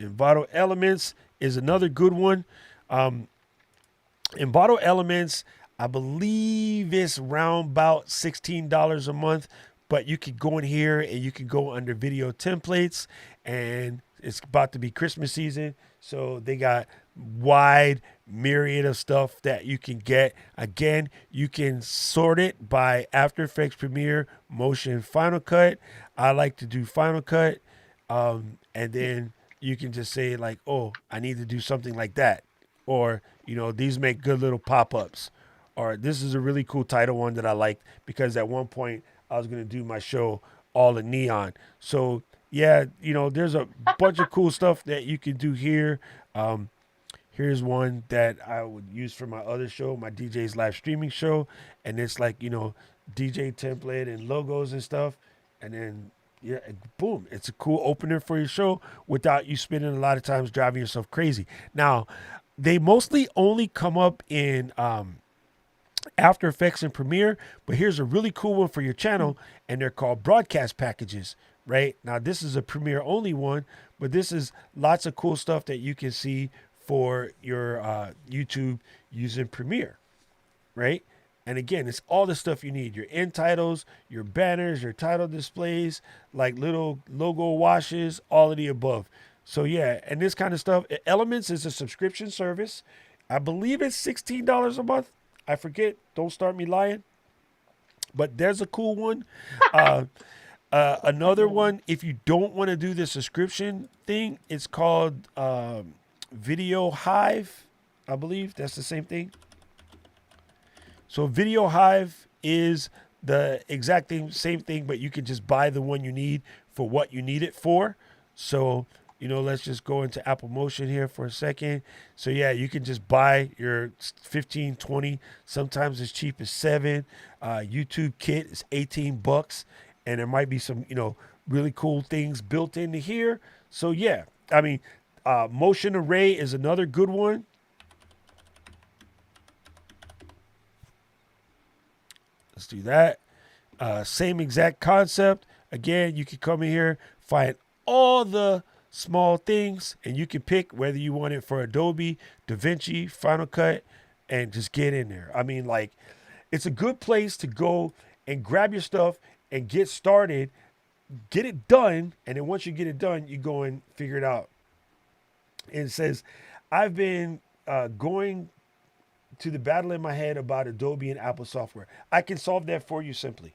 Speaker 1: Envato Elements is another good one. Envato Elements, I believe it's around about $16 a month, but you could go in here and you can go under video templates, and it's about to be Christmas season, so they got wide myriad of stuff that you can get. Again, you can sort it by After Effects, Premiere, Motion, Final Cut. I like to do Final Cut, and then you can just say like, oh, I need to do something like that, or these make good little pop-ups, or this is a really cool title one that I liked because at one point I was going to do my show all in neon. So yeah, there's a bunch of cool stuff that you can do here. Here's one that I would use for my other show, my DJ's live streaming show, and it's like DJ template and logos and stuff, and then yeah, boom, it's a cool opener for your show without you spending a lot of times driving yourself crazy. Now, they mostly only come up in After Effects and Premiere, but here's a really cool one for your channel, and they're called broadcast packages. Right now, this is a Premiere only one, but this is lots of cool stuff that you can see for your YouTube using Premiere. Right? And again, it's all the stuff you need: your end titles, your banners, your title displays, like little logo washes, all of the above. So yeah, and this kind of stuff. Elements is a subscription service. I believe it's $16 a month. I forget. Don't start me lying. But there's a cool one. Uh, another
Speaker 2: Yeah.
Speaker 1: one, if you don't want to do the subscription thing, it's called Video Hive. I believe that's the same thing. So Video Hive is the exact thing, same thing, but you can just buy the one you need for what you need it for. So, let's just go into Apple Motion here for a second. So yeah, you can just buy your 15, 20, sometimes as cheap as 7. YouTube Kit is $18, and there might be some, really cool things built into here. So yeah, I mean, Motion Array is another good one. Let's do that. Same exact concept. Again, you can come in here, find all the small things, and you can pick whether you want it for Adobe, DaVinci, Final Cut, and just get in there. I mean, like, it's a good place to go and grab your stuff and get started, get it done, and then once you get it done, you go and figure it out. And it says, I've been going to the battle in my head about Adobe and Apple software. I can solve that for you simply.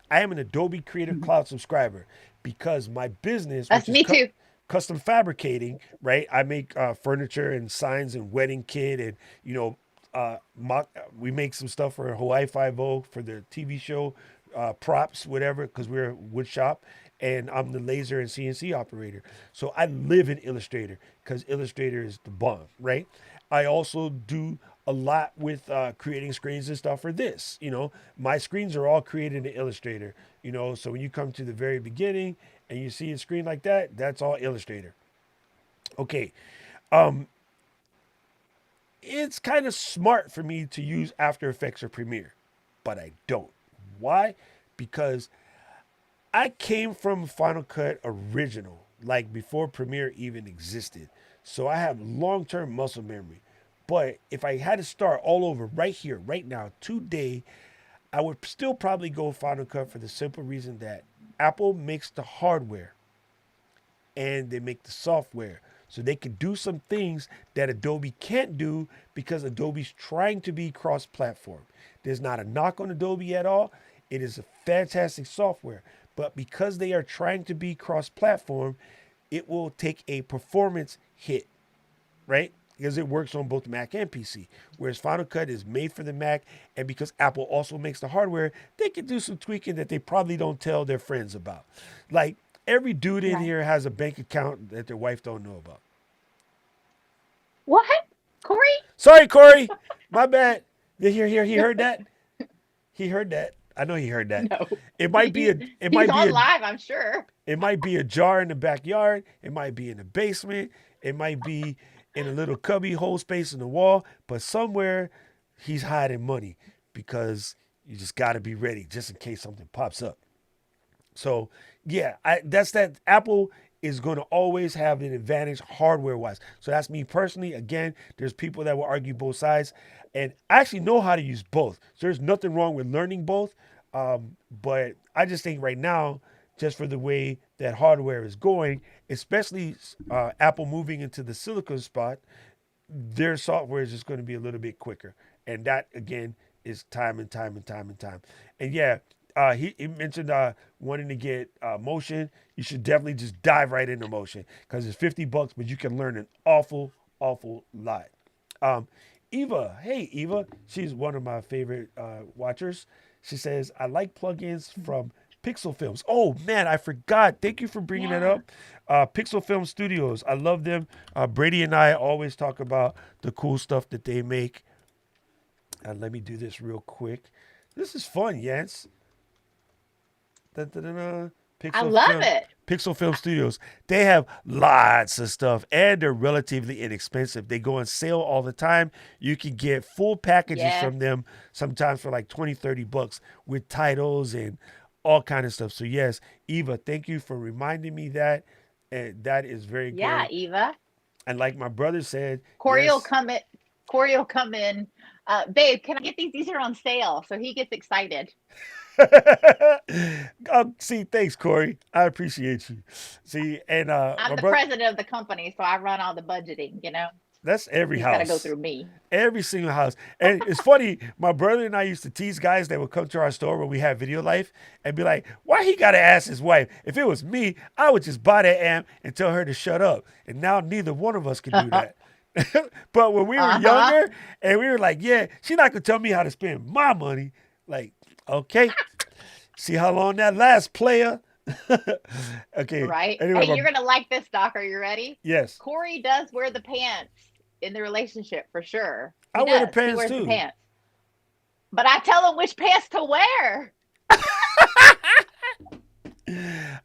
Speaker 1: I am an Adobe Creative Cloud subscriber because my business,
Speaker 2: That's
Speaker 1: which is
Speaker 2: me too.
Speaker 1: custom fabricating, right? I make furniture and signs and wedding kit, and we make some stuff for Hawaii Five O for the TV show, props, whatever, because we're a wood shop, and I'm the laser and CNC operator. So I live in Illustrator because Illustrator is the bomb, right? I also do a lot with creating screens and stuff for this. My screens are all created in Illustrator. So when you come to the very beginning and you see a screen like that, that's all Illustrator. Okay, it's kind of smart for me to use After Effects or Premiere, but I don't. Why? Because I came from Final Cut Original, like before Premiere even existed. So I have long term muscle memory. But if I had to start all over right here, right now, today, I would still probably go Final Cut for the simple reason that Apple makes the hardware and they make the software. So they can do some things that Adobe can't do because Adobe's trying to be cross platform. There's not a knock on Adobe at all. It is a fantastic software. But because they are trying to be cross platform, it will take a performance hit, right? Because it works on both Mac and PC. Whereas Final Cut is made for the Mac, and because Apple also makes the hardware, they can do some tweaking that they probably don't tell their friends about. Like every dude in
Speaker 2: Right.
Speaker 1: here has a bank account that their wife don't know about.
Speaker 2: What? Corey?
Speaker 1: Sorry, Corey, my bad. Here. He heard that. He heard that. I know he heard that.
Speaker 2: No.
Speaker 1: It might be a. It
Speaker 2: He's
Speaker 1: might be
Speaker 2: on
Speaker 1: a.
Speaker 2: live, I'm sure.
Speaker 1: It might be a jar in the backyard. It might be in the basement. It might be in a little cubby hole space in the wall. But somewhere he's hiding money because you just got to be ready just in case something pops up. So yeah, that's that. Apple is going to always have an advantage hardware wise. So that's me personally. Again, there's people that will argue both sides, and I actually know how to use both. So there's nothing wrong with learning both. But I just think right now, just for the way that hardware is going, especially Apple moving into the silicon spot, their software is just going to be a little bit quicker. And that, again, is time and time and time and time. And yeah, he mentioned wanting to get motion. You should definitely just dive right into motion because it's $50, but you can learn an awful lot. Um, Eva, hey Eva, she's one of my favorite watchers. She says, I like plugins from Pixel Films. Oh man, I forgot. Thank you for bringing that
Speaker 2: Yeah.
Speaker 1: up. Pixel Film Studios, I love them. Brady and I always talk about the cool stuff that they make. Let me do this real quick. This is fun, Yance. Da, da, da, da.
Speaker 2: I
Speaker 1: Pixel
Speaker 2: love
Speaker 1: Film,
Speaker 2: it.
Speaker 1: Pixel Film Studios. They have lots of stuff, and they're relatively inexpensive. They go on sale all the time. You can get full packages
Speaker 2: Yes.
Speaker 1: from them sometimes for like 20, $30 with titles and all kind of stuff. So yes, Eva, thank you for reminding me that. And that is very
Speaker 2: Yeah,
Speaker 1: good.
Speaker 2: Eva.
Speaker 1: And like my brother said,
Speaker 2: Corey will
Speaker 1: yes,
Speaker 2: come in. Corey will come in. Babe, can I get these? These are on sale. So he gets excited.
Speaker 1: See, thanks, Corey. I appreciate you. See, and
Speaker 2: I'm
Speaker 1: my
Speaker 2: the
Speaker 1: brother,
Speaker 2: president of the company, so I run all the budgeting, you know.
Speaker 1: that's every
Speaker 2: He's got to go
Speaker 1: house.
Speaker 2: through me.
Speaker 1: Every single house. And it's funny, my brother and I used to tease guys that would come to our store when we had Video Life and be like, why he gotta ask his wife? If it was me, I would just buy that amp and tell her to shut up. And now neither one of us can do that. But when we were
Speaker 2: Uh-huh.
Speaker 1: younger and we were like, yeah, she's not gonna tell me how to spend my money. Like, okay, see how long that lasts, player. Okay.
Speaker 2: Right?
Speaker 1: Anyway,
Speaker 2: Hey, you're going to like this, Doc. Are you ready?
Speaker 1: yes.
Speaker 2: Corey does wear the pants in the relationship for sure.
Speaker 1: I
Speaker 2: He
Speaker 1: wear the
Speaker 2: does. He
Speaker 1: pants
Speaker 2: wears the
Speaker 1: too.
Speaker 2: pants. But I tell him which pants to wear.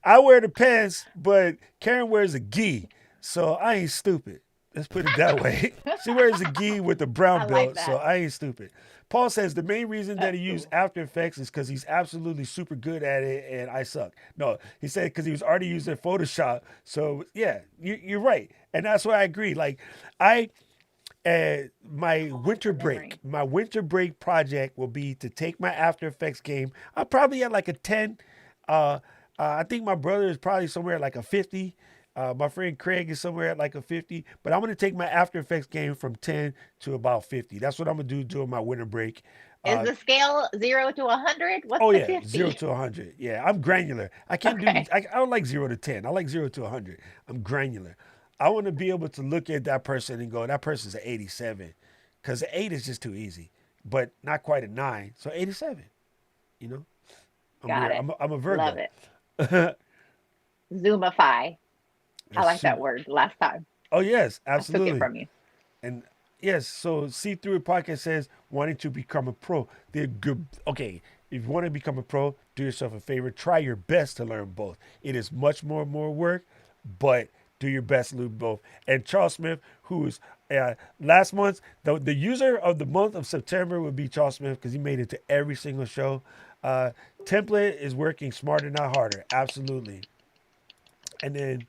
Speaker 1: I wear the pants, but Karen wears a gi, so I ain't stupid. Let's put it that way. She wears a gi with a brown
Speaker 2: I like
Speaker 1: belt, so
Speaker 2: that.
Speaker 1: I ain't stupid. Paul says the main reason that
Speaker 2: That's
Speaker 1: he used
Speaker 2: cool.
Speaker 1: After Effects is because he's absolutely super good at it and I suck. No, he said because he was already using Photoshop. So yeah, you're right, and that's why I agree. Like I,
Speaker 2: From memory.
Speaker 1: my winter break project will be to take my After Effects game. I'm probably at like a 10. Uh, I think my brother is probably somewhere at like a 50. My friend Craig is somewhere at like a 50. But I'm going to take my After Effects game from 10 to about 50. That's what I'm going to do during my winter break.
Speaker 2: Is
Speaker 1: Uh,
Speaker 2: the scale 0 to 100? What's
Speaker 1: oh,
Speaker 2: the
Speaker 1: yeah, 0
Speaker 2: 50?
Speaker 1: to 100. Yeah, I'm granular. I can't do,
Speaker 2: Okay.
Speaker 1: I don't like 0 to 10. I like 0 to 100. I'm granular. I want to be able to look at that person and go, that person's an 87. Because an 8 is just too easy, but not quite a 9. So 87, you know? I'm
Speaker 2: Got
Speaker 1: weird.
Speaker 2: it.
Speaker 1: I'm a
Speaker 2: Love
Speaker 1: Virgo.
Speaker 2: it. Zoomify. I
Speaker 1: That's
Speaker 2: like that
Speaker 1: super.
Speaker 2: word last time.
Speaker 1: Oh, yes,
Speaker 2: I took it
Speaker 1: absolutely.
Speaker 2: from you.
Speaker 1: And yes, so See Through It Podcast says wanting to become a pro. They're good. Okay, if you want to become a pro, do yourself a favor. Try your best to learn both. It is much more work, but do your best to learn both. And Charles Smith, who's last month, the user of the month of September would be Charles Smith because he made it to every single show. Uh, Template is working smarter, not harder. Absolutely. And then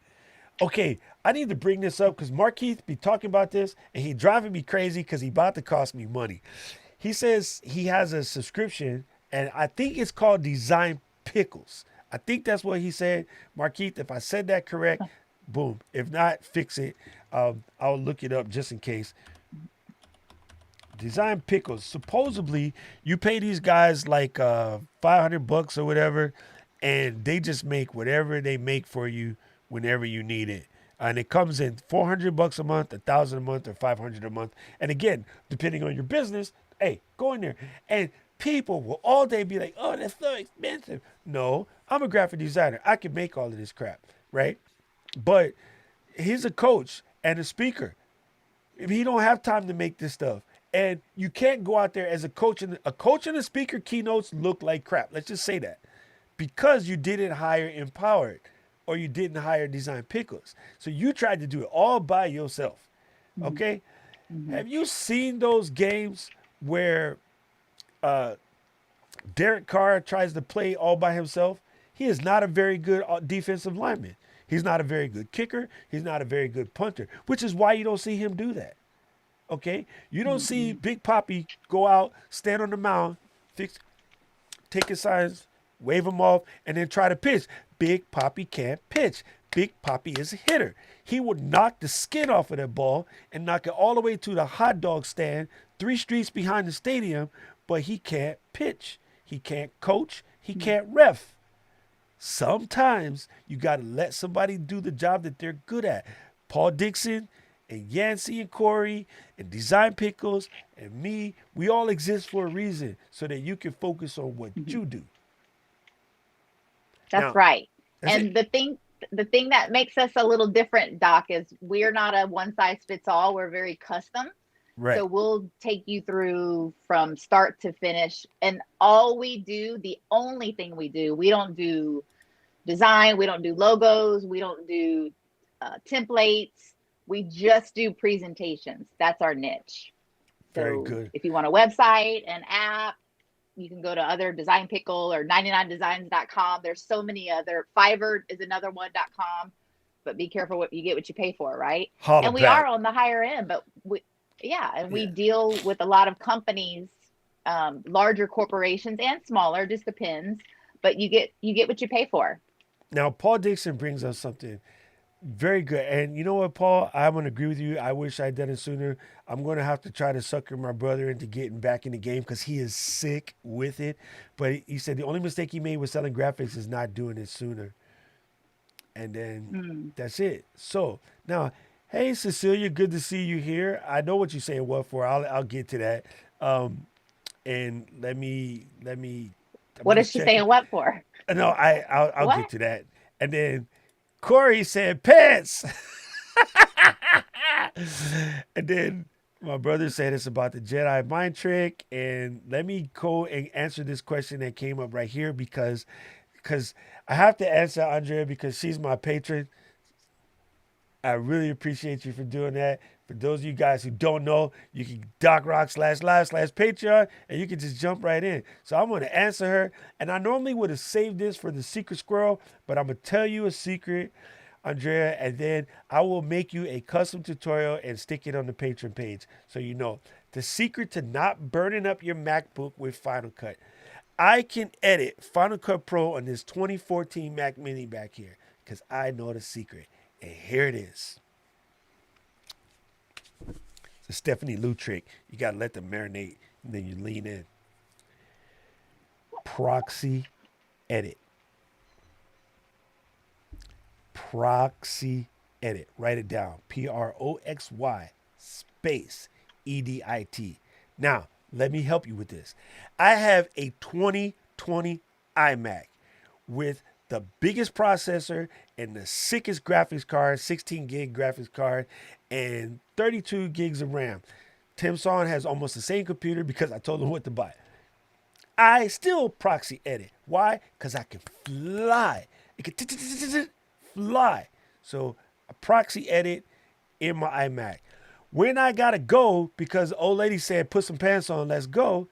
Speaker 1: okay, I need to bring this up because Markeith be talking about this and he driving me crazy because he about to cost me money. He says he has a subscription and I think it's called Design Pickles. I think that's what he said. Markeith, if I said that correct, boom. If not, fix it. I'll look it up just in case. Design Pickles. Supposedly, you pay these guys like $500 or whatever, and they just make whatever they make for you whenever you need it. And it comes in $400 a month, 1,000 a month, or 500 a month. And again, depending on your business, hey, go in there. And people will all day be like, "Oh, that's so expensive." No, I'm a graphic designer. I can make all of this crap, right? But he's a coach and a speaker. He don't have time to make this stuff. And you can't go out there as a coach and a speaker keynotes look like crap. Let's just say that. Because you didn't hire Empowered or you didn't hire Design Pickles. So you tried to do it all by yourself.
Speaker 2: Mhm.
Speaker 1: Okay?
Speaker 2: Mhm.
Speaker 1: Have you seen those games where uh, Derek Carr tries to play all by himself? He is not a very good defensive lineman. He's not a very good kicker. He's not a very good punter, which is why you don't see him do that. Okay? You don't see
Speaker 2: Mhm.
Speaker 1: Big Poppy go out, stand on the mound, fix, take his signs, wave them off, and then try to pitch. Big Poppy can't pitch. Big Poppy is a hitter. He would knock the skin off of that ball and knock it all the way to the hot dog stand 3 streets behind the stadium, but he can't pitch. He can't coach. He
Speaker 2: Mhm.
Speaker 1: can't ref. Sometimes you got to let somebody do the job that they're good at. Paul Dixon and Yancey and Corey and Design Pickles and me, we all exist for a reason so that you can focus on what
Speaker 2: Mhm.
Speaker 1: you do.
Speaker 2: That's
Speaker 1: Now,
Speaker 2: right.
Speaker 1: that's it.
Speaker 2: And the thing that makes us a little different, Doc, is we're not a one size fits all. We're very custom.
Speaker 1: Right.
Speaker 2: So we'll take you through from start to finish. And all we do, the only thing we don't do design, we don't do logos, we don't do templates. We just do presentations. That's our niche.
Speaker 1: Very
Speaker 2: So
Speaker 1: good.
Speaker 2: if you want a website, an app, you can go to other Design Pickle or 99designs.com. There's so many other. Fiverr is another one.com. But be careful what you get, what you pay for, right?
Speaker 1: Holla
Speaker 2: And we are
Speaker 1: back.
Speaker 2: on the higher end, but Yeah, and we
Speaker 1: Yeah.
Speaker 2: deal with a lot of companies, larger corporations and smaller, just depends. But you get what you pay for.
Speaker 1: Now, Paul Dixon brings us something very good. And you know what, Paul? I'm going to agree with you. I wish I'd done it sooner. I'm going to have to try to sucker my brother into getting back in the game because he is sick with it. But he said the only mistake he made with selling graphics is not doing it sooner. And then
Speaker 2: Mm.
Speaker 1: that's it. So now, hey, Cecilia, good to see you here. I know what you're saying. What for? I'll get to that. Um, and let me. I'm
Speaker 2: What is
Speaker 1: just
Speaker 2: she
Speaker 1: checking.
Speaker 2: saying? What for?
Speaker 1: No, I'll
Speaker 2: What?
Speaker 1: get to that. And then Corey said pants. And then my brother said it's about the Jedi mind trick. And let me go and answer this question that came up right here because I have to answer Andrea because she's my patron. I really appreciate you for doing that. For those of you guys who don't know, you can DocRock/live/Patreon and you can just jump right in. So I'm going to answer her. And I normally would have saved this for the secret squirrel, but I'm going to tell you a secret, Andrea, and then I will make you a custom tutorial and stick it on the Patreon page so you know. The secret to not burning up your MacBook with Final Cut. I can edit Final Cut Pro on this 2014 Mac Mini back here because I know the secret. And here it is. It's a Stephanie Lou trick. You got to let them marinate and then you lean in. Proxy edit. Proxy edit. Write it down. Proxy space EDIT. Now, let me help you with this. I have a 2020 iMac with the biggest processor and the sickest graphics card, 16 gig graphics card, and 32 gigs of RAM. Tim Son has almost the same computer because I told him what to buy. I still proxy edit. Why? Because I can fly. It can fly. So I proxy edit in my iMac. When I gotta go, because the old lady said put some pants on, let's go,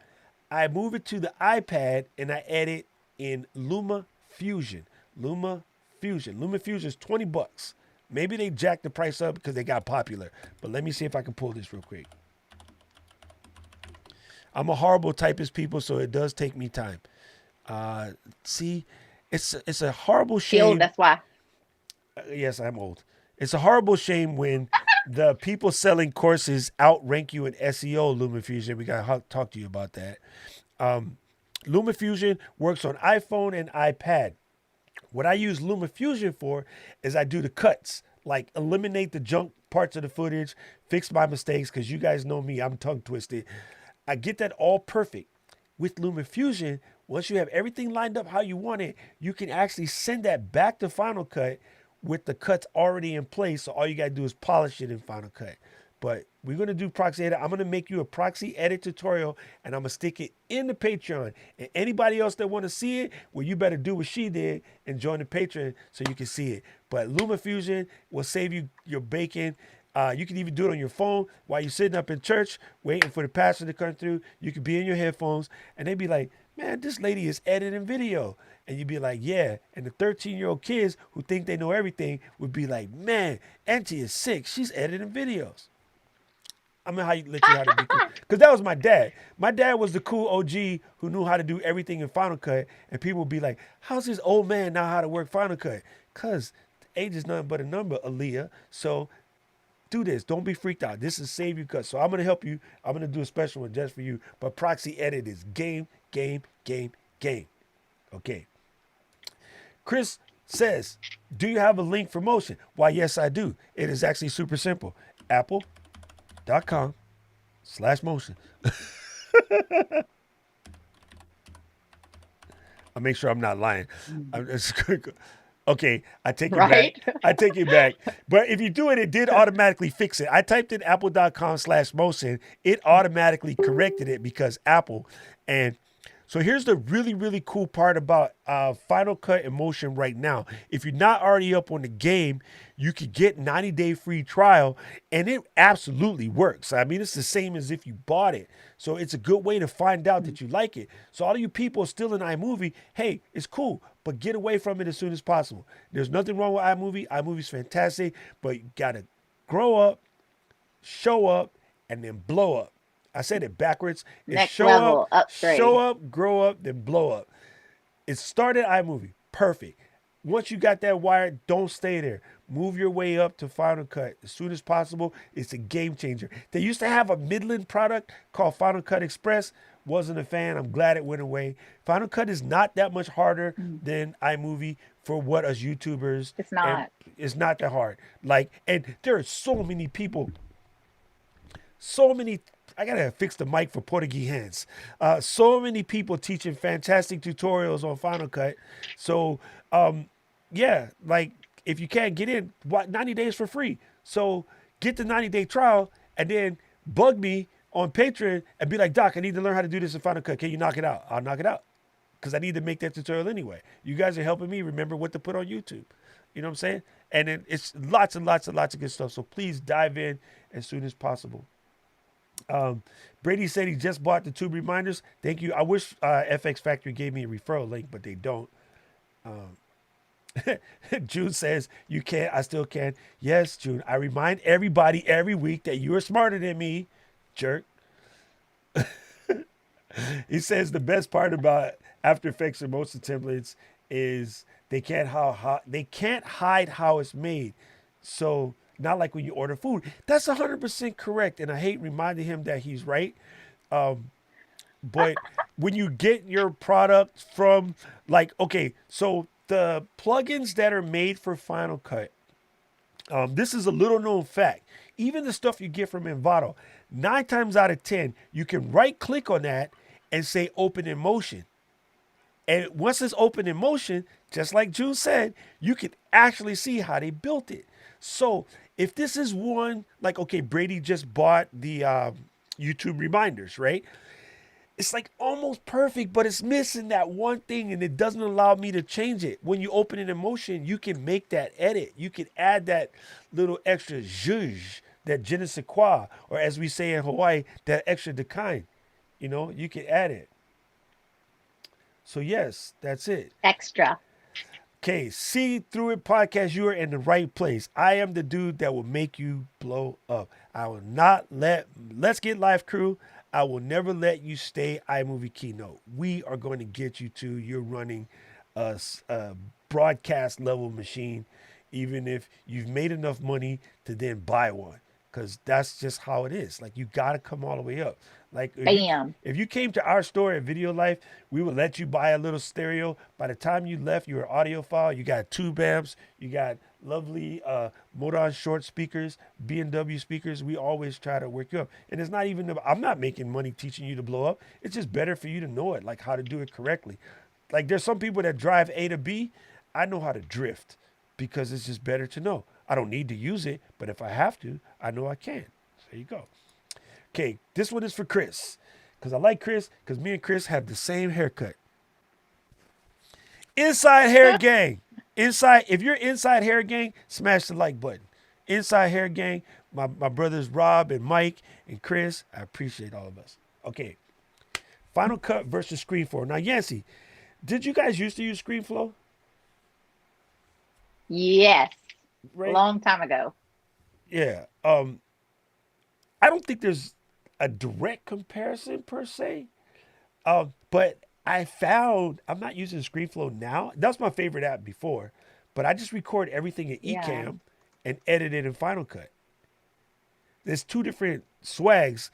Speaker 1: I move it to the iPad and I edit in Luma Fusion. Luma Fusion. Luma Fusion is $20. Maybe they jacked the price up because they got popular. But let me see if I can pull this real quick. I'm a horrible typist, people, so it does take me time. See, it's a horrible
Speaker 2: She old,
Speaker 1: shame.
Speaker 2: that's why.
Speaker 1: Yes, I'm old. It's a horrible shame when the people selling courses outrank you in SEO. Lumafusion, we gotta talk to you about that. Lumafusion works on iPhone and iPad. What I use Lumafusion for is I do the cuts, like eliminate the junk parts of the footage, fix my mistakes, because you guys know me, I'm tongue twisted. I get that all perfect. With Lumafusion, once you have everything lined up how you want it, you can actually send that back to Final Cut with the cuts already in place. So all you gotta do is polish it in Final Cut. But we're gonna do proxy edit. I'm gonna make you a proxy edit tutorial and I'm gonna stick it in the Patreon. And anybody else that wanna see it, well, you better do what she did and join the Patreon so you can see it. But Lumafusion will save you your bacon. You can even do it on your phone while you're sitting up in church waiting for the pastor to come through. You could be in your headphones and they'd be like, man, this lady is editing video. And you'd be like, yeah. And the 13-year-old kids who think they know everything would be like, man, Auntie is sick. She's editing videos. I'm gonna let you how to be cool. Because that was my dad. My dad was the cool OG who knew how to do everything in Final Cut. And people would be like, how's this old man know how to work Final Cut? Because age is nothing but a number, Aaliyah. So do this. Don't be freaked out. This is save you cut. So I'm gonna help you. I'm gonna do a special one just for you. But proxy edit is game, game, game, game. Okay. Chris says, do you have a link for motion? Why, yes, I do. It is actually super simple. Apple.com/motion. I'll make sure I'm not lying. Okay, I take it back.
Speaker 2: Right?
Speaker 1: I take it back. But if you do it, it did automatically fix it. I typed in apple.com/motion. It automatically corrected it because Apple. And so here's the really, really cool part about Final Cut and Motion right now. If you're not already up on the game, you could get 90-day free trial, and it absolutely works. I mean, it's the same as if you bought it. So it's a good way to find out that you like it. So all of you people still in iMovie, hey, it's cool, but get away from it as soon as possible. There's nothing wrong with iMovie. iMovie's fantastic, but you got to grow up, show up, and then blow up. I said it backwards. It's
Speaker 2: Next level
Speaker 1: show
Speaker 2: upgrade.
Speaker 1: up, grow up, then blow up. It started iMovie. Perfect. Once you got that wired, don't stay there. Move your way up to Final Cut as soon as possible. It's a game changer. They used to have a Midland product called Final Cut Express. Wasn't a fan. I'm glad it went away. Final Cut is not that much harder
Speaker 2: Mm,
Speaker 1: than iMovie for what us YouTubers,
Speaker 2: it's
Speaker 1: and
Speaker 2: not.
Speaker 1: it's not that hard. Like, and there are so many people, so many. I gotta fix the mic for Portuguese hands. So many people teaching fantastic tutorials on Final Cut. So, yeah, like if you can't get in, what 90 days for free. So get the 90-day trial and then bug me on Patreon and be like, Doc, I need to learn how to do this in Final Cut. Can you knock it out? I'll knock it out because I need to make that tutorial anyway. You guys are helping me remember what to put on YouTube. You know what I'm saying? And then it's lots and lots and lots of good stuff. So please dive in as soon as possible. Brady said he just bought the tube reminders. Thank you. I wish FX Factory gave me a referral link, but they don't. June says, you can, I still can. Yes, June. I remind everybody every week that you are smarter than me, jerk. He says the best part about After Effects or most of the templates is they can't hide how it's made. So not like when you order food. That's 100% correct, and I hate reminding him that he's right. But when you get your product from, like, okay, so the plugins that are made for Final Cut, this is a little known fact. Even the stuff you get from Envato, 9 times out of 10, you can right click on that and say open in motion. And once it's open in motion, just like June said, you can actually see how they built it. So if this is one, like, okay, Brady just bought the YouTube reminders, right? It's like almost perfect, but it's missing that one thing and it doesn't allow me to change it. When you open it in motion, you can make that edit. You can add that little extra zhuzh, that je ne sais quoi, or as we say in Hawaii, that extra de kind. You know, you can add it. So yes, that's it.
Speaker 2: Extra.
Speaker 1: Okay, see through it podcast. You are in the right place. I am the dude that will make you blow up. I will not let Let's Get Live crew. I will never let you stay iMovie Keynote. We are going to get you to. You're running a broadcast level machine, even if you've made enough money to then buy one, because that's just how it is. Like you got to come all the way up. Like
Speaker 2: Bam.
Speaker 1: if you came to our store at Video Life, we would let you buy a little stereo. By the time you left, you were audiophile. You got tube amps. You got lovely Modon short speakers, B&W speakers. We always try to work you up. And it's not even, I'm not making money teaching you to blow up. It's just better for you to know it, like how to do it correctly. Like there's some people that drive A to B. I know how to drift because it's just better to know. I don't need to use it, but if I have to, I know I can. So there you go. Okay, this one is for Chris. Because I like Chris, because me and Chris have the same haircut. Inside Hair Gang. If you're inside Hair Gang, smash the like button. Inside Hair Gang, my brothers Rob and Mike and Chris, I appreciate all of us. Okay, Final Cut versus ScreenFlow. Now, Yancey, did you guys used to use ScreenFlow?
Speaker 2: Yes. A
Speaker 1: Right?
Speaker 2: long time ago.
Speaker 1: Yeah. I don't think there's a direct comparison per se. But I found I'm not using ScreenFlow now. That's my favorite app before, but I just record everything in
Speaker 2: Yeah.
Speaker 1: Ecamm and edit it in Final Cut. There's two different swags,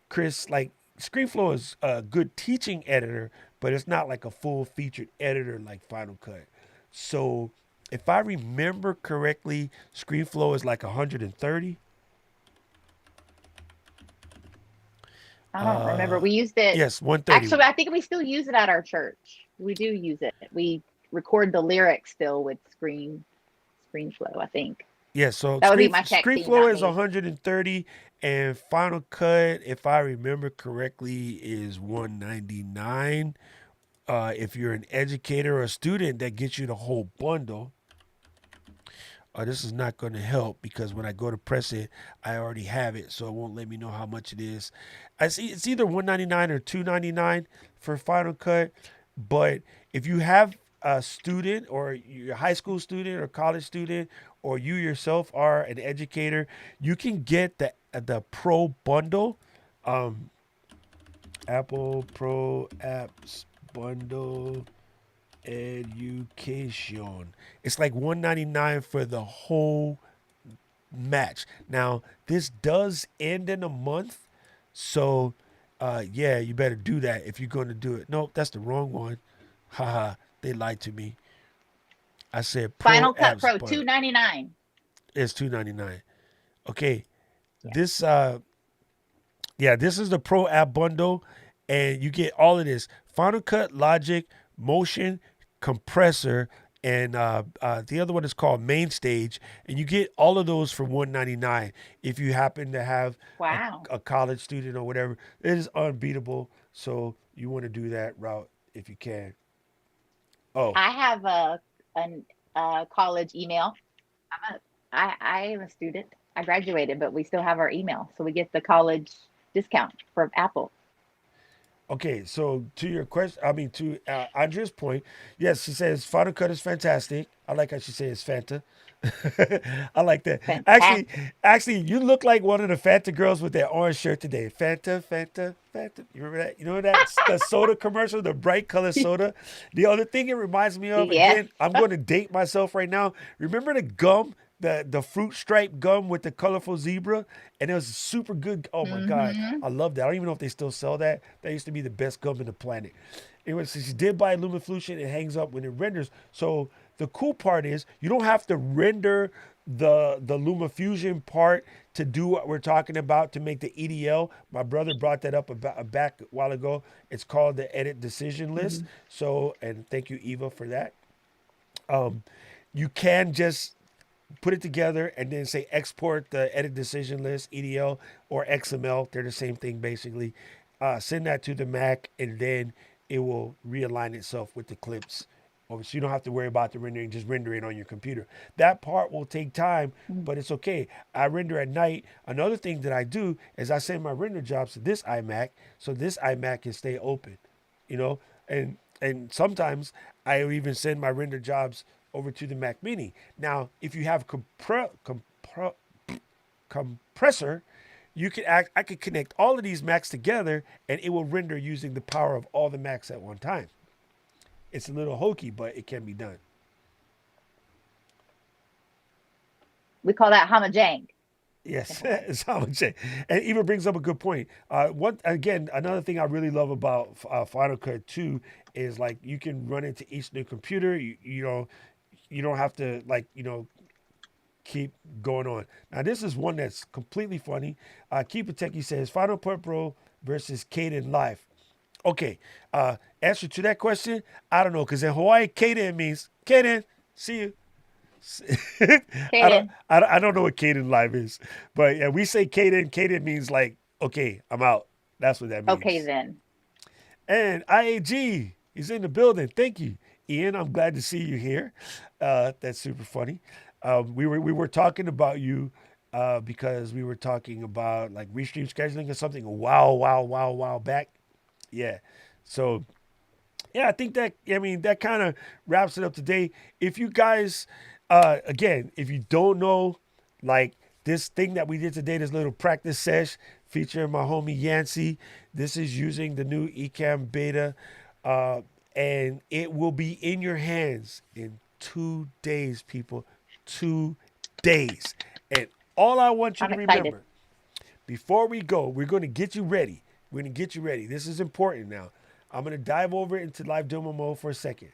Speaker 1: Chris. Like ScreenFlow is a good teaching editor, but it's not like a full featured editor like Final Cut. So if I remember correctly, ScreenFlow is like 130.
Speaker 2: I don't remember. We used it.
Speaker 1: Yes, 130.
Speaker 2: Actually, I think we still use it at our church. We do use it. We record the lyrics still with ScreenFlow, I think.
Speaker 1: Yeah, so
Speaker 2: That would be my tech team,
Speaker 1: ScreenFlow
Speaker 2: not
Speaker 1: is
Speaker 2: me.
Speaker 1: 130 and Final Cut, if I remember correctly, is 199. If you're an educator or a student, that gets you the whole bundle. This is not going to help because when I go to press it, I already have it, so it won't let me know how much it is. I see it's either 199 or 299 for Final Cut, but if you have a student, or you're a high school student or college student, or you yourself are an educator, you can get the Pro bundle, um, Apple Pro Apps Bundle Education. It's like 199 for the whole match. Now, this does end in a month, so yeah, you better do that if you're going to do it. Nope, that's the wrong one. Haha, they lied to me. I said Pro
Speaker 2: Final Cut
Speaker 1: Apps
Speaker 2: Pro,
Speaker 1: Bundle.
Speaker 2: 299.
Speaker 1: It's 299. Okay,
Speaker 2: Yeah.
Speaker 1: this yeah, this is the Pro App Bundle, and you get all of this: Final Cut, Logic, Motion, Compressor, and the other one is called Main Stage, and you get all of those for 199. If you happen to have
Speaker 2: Wow.
Speaker 1: a college student or whatever, it is unbeatable. So you want to do that route if you can. Oh,
Speaker 2: I have a college email. I am a student. I graduated, but we still have our email, so we get the college discount from Apple.
Speaker 1: okay, so to your question, I mean to Andrea's point, yes, she says Final Cut is fantastic. I like how she says Fanta. I like that. Actually,
Speaker 2: Fantastic.
Speaker 1: actually, you look like one of the Fanta girls with that orange shirt today. Fanta, Fanta, Fanta. You remember that? You know that the soda commercial, the bright color soda. The other thing it reminds me of,
Speaker 2: Yes.
Speaker 1: again, I'm going to date myself right now. Remember the gum, the fruit stripe gum with the colorful zebra, and it was super good. Oh my god,
Speaker 2: Mm-hmm.
Speaker 1: I love that. I don't even know if they still sell that. That used to be the best gum in the planet. Anyway, so she did buy Lumafusion. It hangs up when it renders. So the cool part is you don't have to render the Lumafusion part to do what we're talking about to make the EDL. My brother brought that up about back a while ago. It's called the edit decision list.
Speaker 2: Mm-hmm.
Speaker 1: So, and thank you Eva for that. Um, you can just put it together and then say export the edit decision list, EDL or XML. They're the same thing basically. Send that to the Mac, and then it will realign itself with the clips. So you don't have to worry about the rendering, just render it on your computer. That part will take time, but it's okay. I render at night. Another thing that I do is I send my render jobs to this iMac, so this iMac can stay open, you know, and sometimes I even send my render jobs over to the Mac Mini. Now, if you have compressor, you can I could connect all of these Macs together, and it will render using the power of all the Macs at one time. It's a little hokey, but it can be done.
Speaker 2: We call that Hamajang.
Speaker 1: Yes,
Speaker 2: Simple way.
Speaker 1: it's how much. And Eva brings up a good point. One again, another thing I really love about Final Cut 2 is like you can run into each new computer. You know, you don't have to like keep going on. Now this is one that's completely funny. Keep It Techie says Final Cut Pro versus Caden Live. Okay, answer to that question, I don't know, because in Hawaii, Kaden means Kaden, see you.
Speaker 2: Kaden.
Speaker 1: I don't know what Kaden live is, but yeah, we say Kaden. Kaden means like, okay, I'm out. That's what that
Speaker 2: Okay
Speaker 1: means.
Speaker 2: then.
Speaker 1: And IAG is in the building. Thank you, Ian. I'm glad to see you here. That's super funny. We were talking about you because we were talking about like restream scheduling or something. Wow back. Yeah. So yeah, I think that I mean that kind of wraps it up today. If you guys, again, if you don't know, like this thing that we did today, this little practice sesh featuring my homie Yancey. This is using the new Ecamm beta, uh, and it will be in your hands in 2 days, people. 2 days, and all I want you
Speaker 2: I'm
Speaker 1: to
Speaker 2: excited.
Speaker 1: remember before we go, we're going to get you ready. We're going to get you ready. This is important now. I'm going to dive over into live demo mode for a second.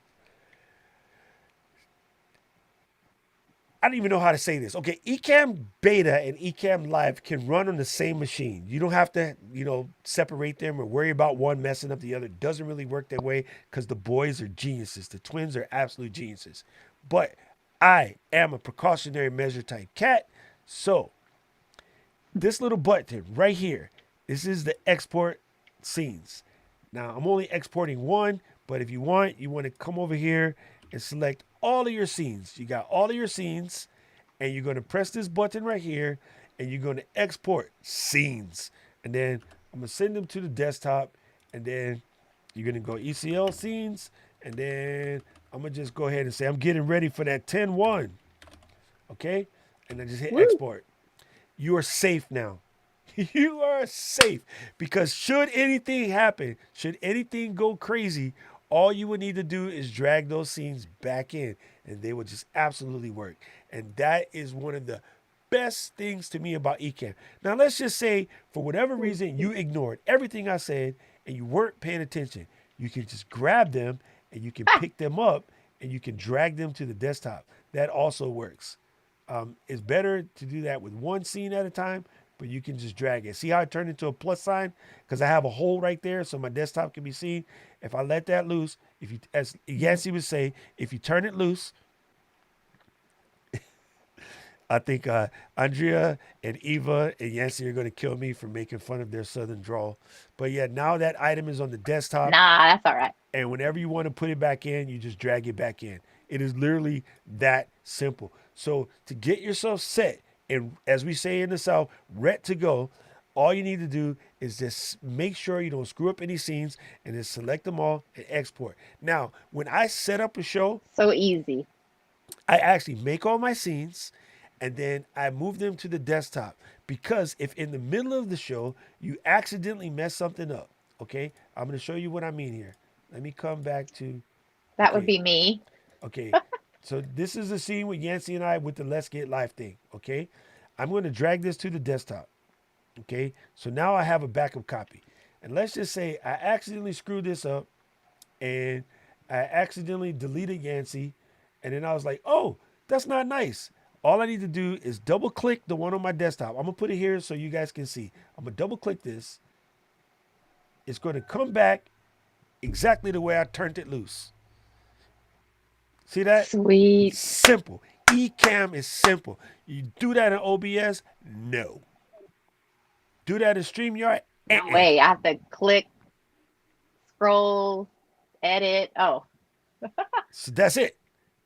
Speaker 1: I don't even know how to say this. Okay, Ecamm Beta and Ecamm Live can run on the same machine. You don't have to, separate them or worry about one messing up the other. It doesn't really work that way because the boys are geniuses. The twins are absolute geniuses. But I am a precautionary measure type cat. So this little button right here, this is the export scenes. Now I'm only exporting one, but if you want to come over here and select all of your scenes. You got all of your scenes, and you're going to press this button right here, and you're going to export scenes. And then I'm going to send them to the desktop, and then you're going to go ECL scenes, and then I'm going to just go ahead and say I'm getting ready for that 10-1. Okay? And then just hit
Speaker 2: Woo.
Speaker 1: export. You are safe now. You are safe because should anything happen, should anything go crazy, all you would need to do is drag those scenes back in and they would just absolutely work. And that is one of the best things to me about Ecamm. Now, let's just say for whatever reason you ignored everything I said and you weren't paying attention. You can just grab them and you can
Speaker 2: Ah,
Speaker 1: pick them up and you can drag them to the desktop. That also works. It's better to do that with one scene at a time, but you can just drag it. See how it turned into a plus sign? Because I have a hole right there so my desktop can be seen. If I let that loose, if you, as Yancey would say, if you turn it loose, I think Andrea and Eva and Yancey are going to kill me for making fun of their southern drawl. But yeah, now that item is on the desktop,
Speaker 2: nah, that's all right.
Speaker 1: and whenever you want to put it back in, you just drag it back in. It is literally that simple. So to get yourself set, and as we say in the South, ready to go, all you need to do is just make sure you don't screw up any scenes and then select them all and export. Now, when I set up a show,
Speaker 2: So easy.
Speaker 1: I actually make all my scenes and then I move them to the desktop because if in the middle of the show you accidentally mess something up, okay, I'm going to show you what I mean here. Let me come back to,
Speaker 2: That would
Speaker 1: okay,
Speaker 2: be me.
Speaker 1: okay. So this is the scene with Yancey and I with the Let's Get Live thing, okay? I'm going to drag this to the desktop, okay? So now I have a backup copy. And let's just say I accidentally screwed this up and I accidentally deleted Yancey. And then I was like, oh, that's not nice. All I need to do is double click the one on my desktop. I'm gonna put it here so you guys can see. I'm gonna double click this. It's gonna come back exactly the way I turned it loose. See that?
Speaker 2: Sweet.
Speaker 1: Simple. Ecamm is simple. You do that in OBS? No. Do that in StreamYard?
Speaker 2: No
Speaker 1: Uh-uh.
Speaker 2: way. I have to click, scroll, edit. Oh,
Speaker 1: So that's it.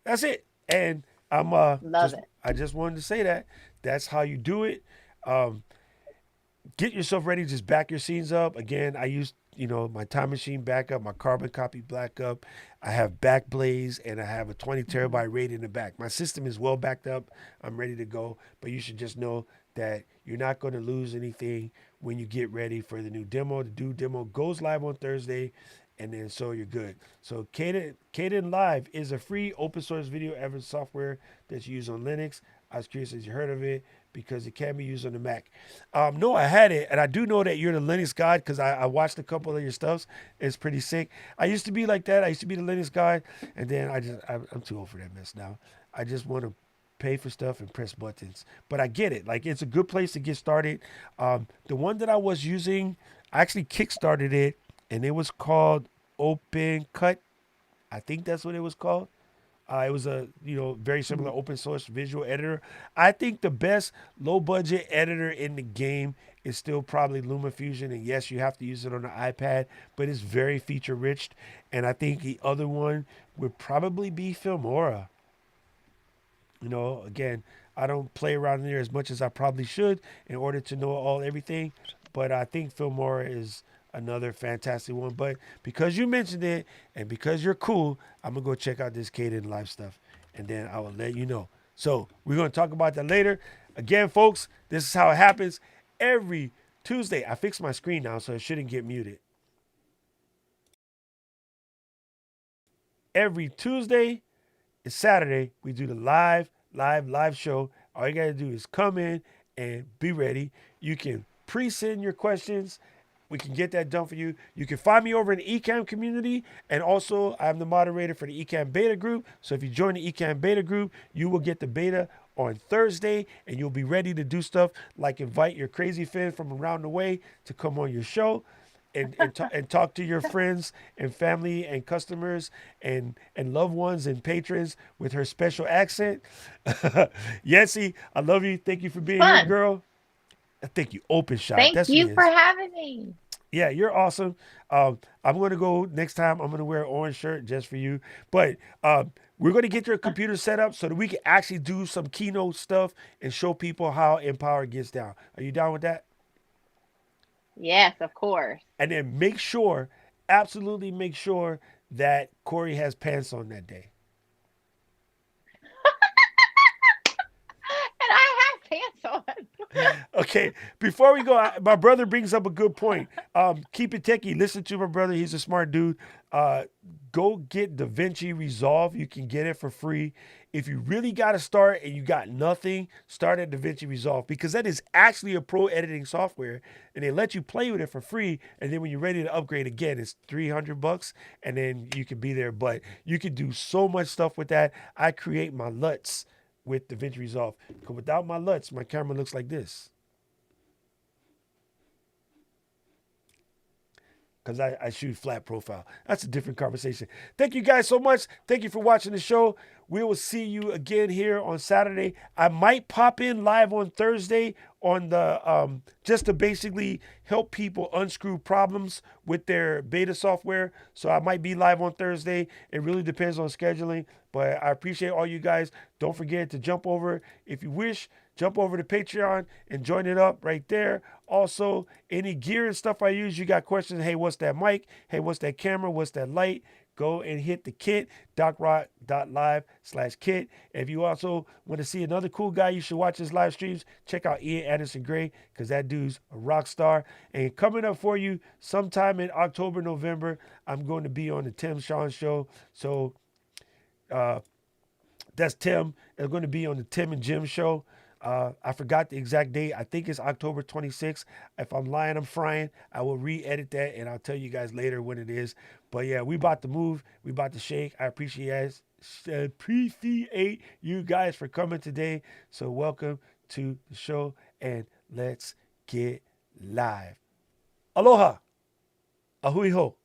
Speaker 1: That's it. And I'm
Speaker 2: love
Speaker 1: just
Speaker 2: it.
Speaker 1: I just wanted to say that. That's how you do it. Um, get yourself ready. Just back your scenes up. Again, I use my time machine backup, my carbon copy backup. I have Backblaze and I have a 20
Speaker 2: Mhm.
Speaker 1: terabyte RAID in the back. My system is well backed up. I'm ready to go. But you should just know that you're not going to lose anything when you get ready for the new demo. The new demo goes live on Thursday, and then so you're good. So Kden Live is a free open source video editing software that's used on Linux. I was curious if you heard of it because it can be used on the Mac. No, I had it, and I do know that you're the Linux guy because I watched a couple of your stuffs. It's pretty sick. I used to be like that. I used to be the Linux guy, and then I'm too old for that mess now. I just want to pay for stuff and press buttons. But I get it. Like it's a good place to get started. The one that I was using, I actually kickstarted it, and it was called Open Cut. I think that's what it was called. It was a very similar
Speaker 2: Mhm.
Speaker 1: open source visual editor. I think the best low budget editor in the game is still probably Luma Fusion, and yes, you have to use it on the iPad, but it's very feature rich. And I think the other one would probably be Filmora. Again, I don't play around in there as much as I probably should in order to know all everything, but I think Filmora is another fantastic one. But because you mentioned it and because you're cool, I'm gonna go check out this Kden Live stuff, and then I will let you know. So we're gonna talk about that later. Again, folks, this is how it happens every Tuesday. I fixed my screen now, so it shouldn't get muted. Every Tuesday and Saturday, we do the live show. All you got to do is come in and be ready. You can pre-send your questions. We can get that done for you. You can find me over in the Ecamm community. And also, I'm the moderator for the Ecamm beta group. So if you join the Ecamm beta group, you will get the beta on Thursday and you'll be ready to do stuff like invite your crazy fans from around the way to come on your show and talk to your friends and family and customers and loved ones and patrons with her special accent. Yancey, I love you. Thank you for being here,
Speaker 2: Fun.
Speaker 1: girl. Thank you. Open shot.
Speaker 2: Thank
Speaker 1: That's what it
Speaker 2: you for
Speaker 1: is.
Speaker 2: having me.
Speaker 1: Yeah, you're awesome. I'm going to go next time. I'm going to wear an orange shirt just for you. But we're going to get your computer set up so that we can actually do some keynote stuff and show people how Empower gets down. Are you down with that?
Speaker 2: Yes, of course.
Speaker 1: And then make sure, absolutely make sure that Corey has pants on that day. Okay, before we go, my brother brings up a good point. Keep it techie. Listen to my brother. He's a smart dude. Uh, Go get DaVinci Resolve. You can get it for free. If you really got to start and you got nothing, start at DaVinci Resolve because that is actually a pro editing software, and they let you play with it for free. And then when you're ready to upgrade again, it's $300, and then you can be there. But you can do so much stuff with that. I create my LUTs with DaVinci Resolve. Because without my LUTs, my camera looks like this. Because I shoot flat profile. That's a different conversation. Thank you guys so much. Thank you for watching the show. We will see you again here on Saturday. I might pop in live on Thursday on the just to basically help people unscrew problems with their beta software. So I might be live on Thursday. It really depends on scheduling. But I appreciate all you guys. Don't forget to jump over if you wish. Jump over to Patreon and join it up right there. Also, any gear and stuff I use, you got questions. Hey, what's that mic? Hey, what's that camera? What's that light? Go and hit the kit, docrock.live/kit. If you also want to see another cool guy, you should watch his live streams. Check out Ian Anderson Gray because that dude's a rock star. And coming up for you sometime in October, November, I'm going to be on the Tim Sean Show. So that's Tim. It's going to be on the Tim and Jim Show. I forgot the exact date. I think it's October 26th. If I'm lying, I'm frying. I will re-edit that and I'll tell you guys later when it is. But yeah, we about to move. We about to shake. I appreciate you guys for coming today. So welcome to the show and let's get live. Aloha. Ahui ho.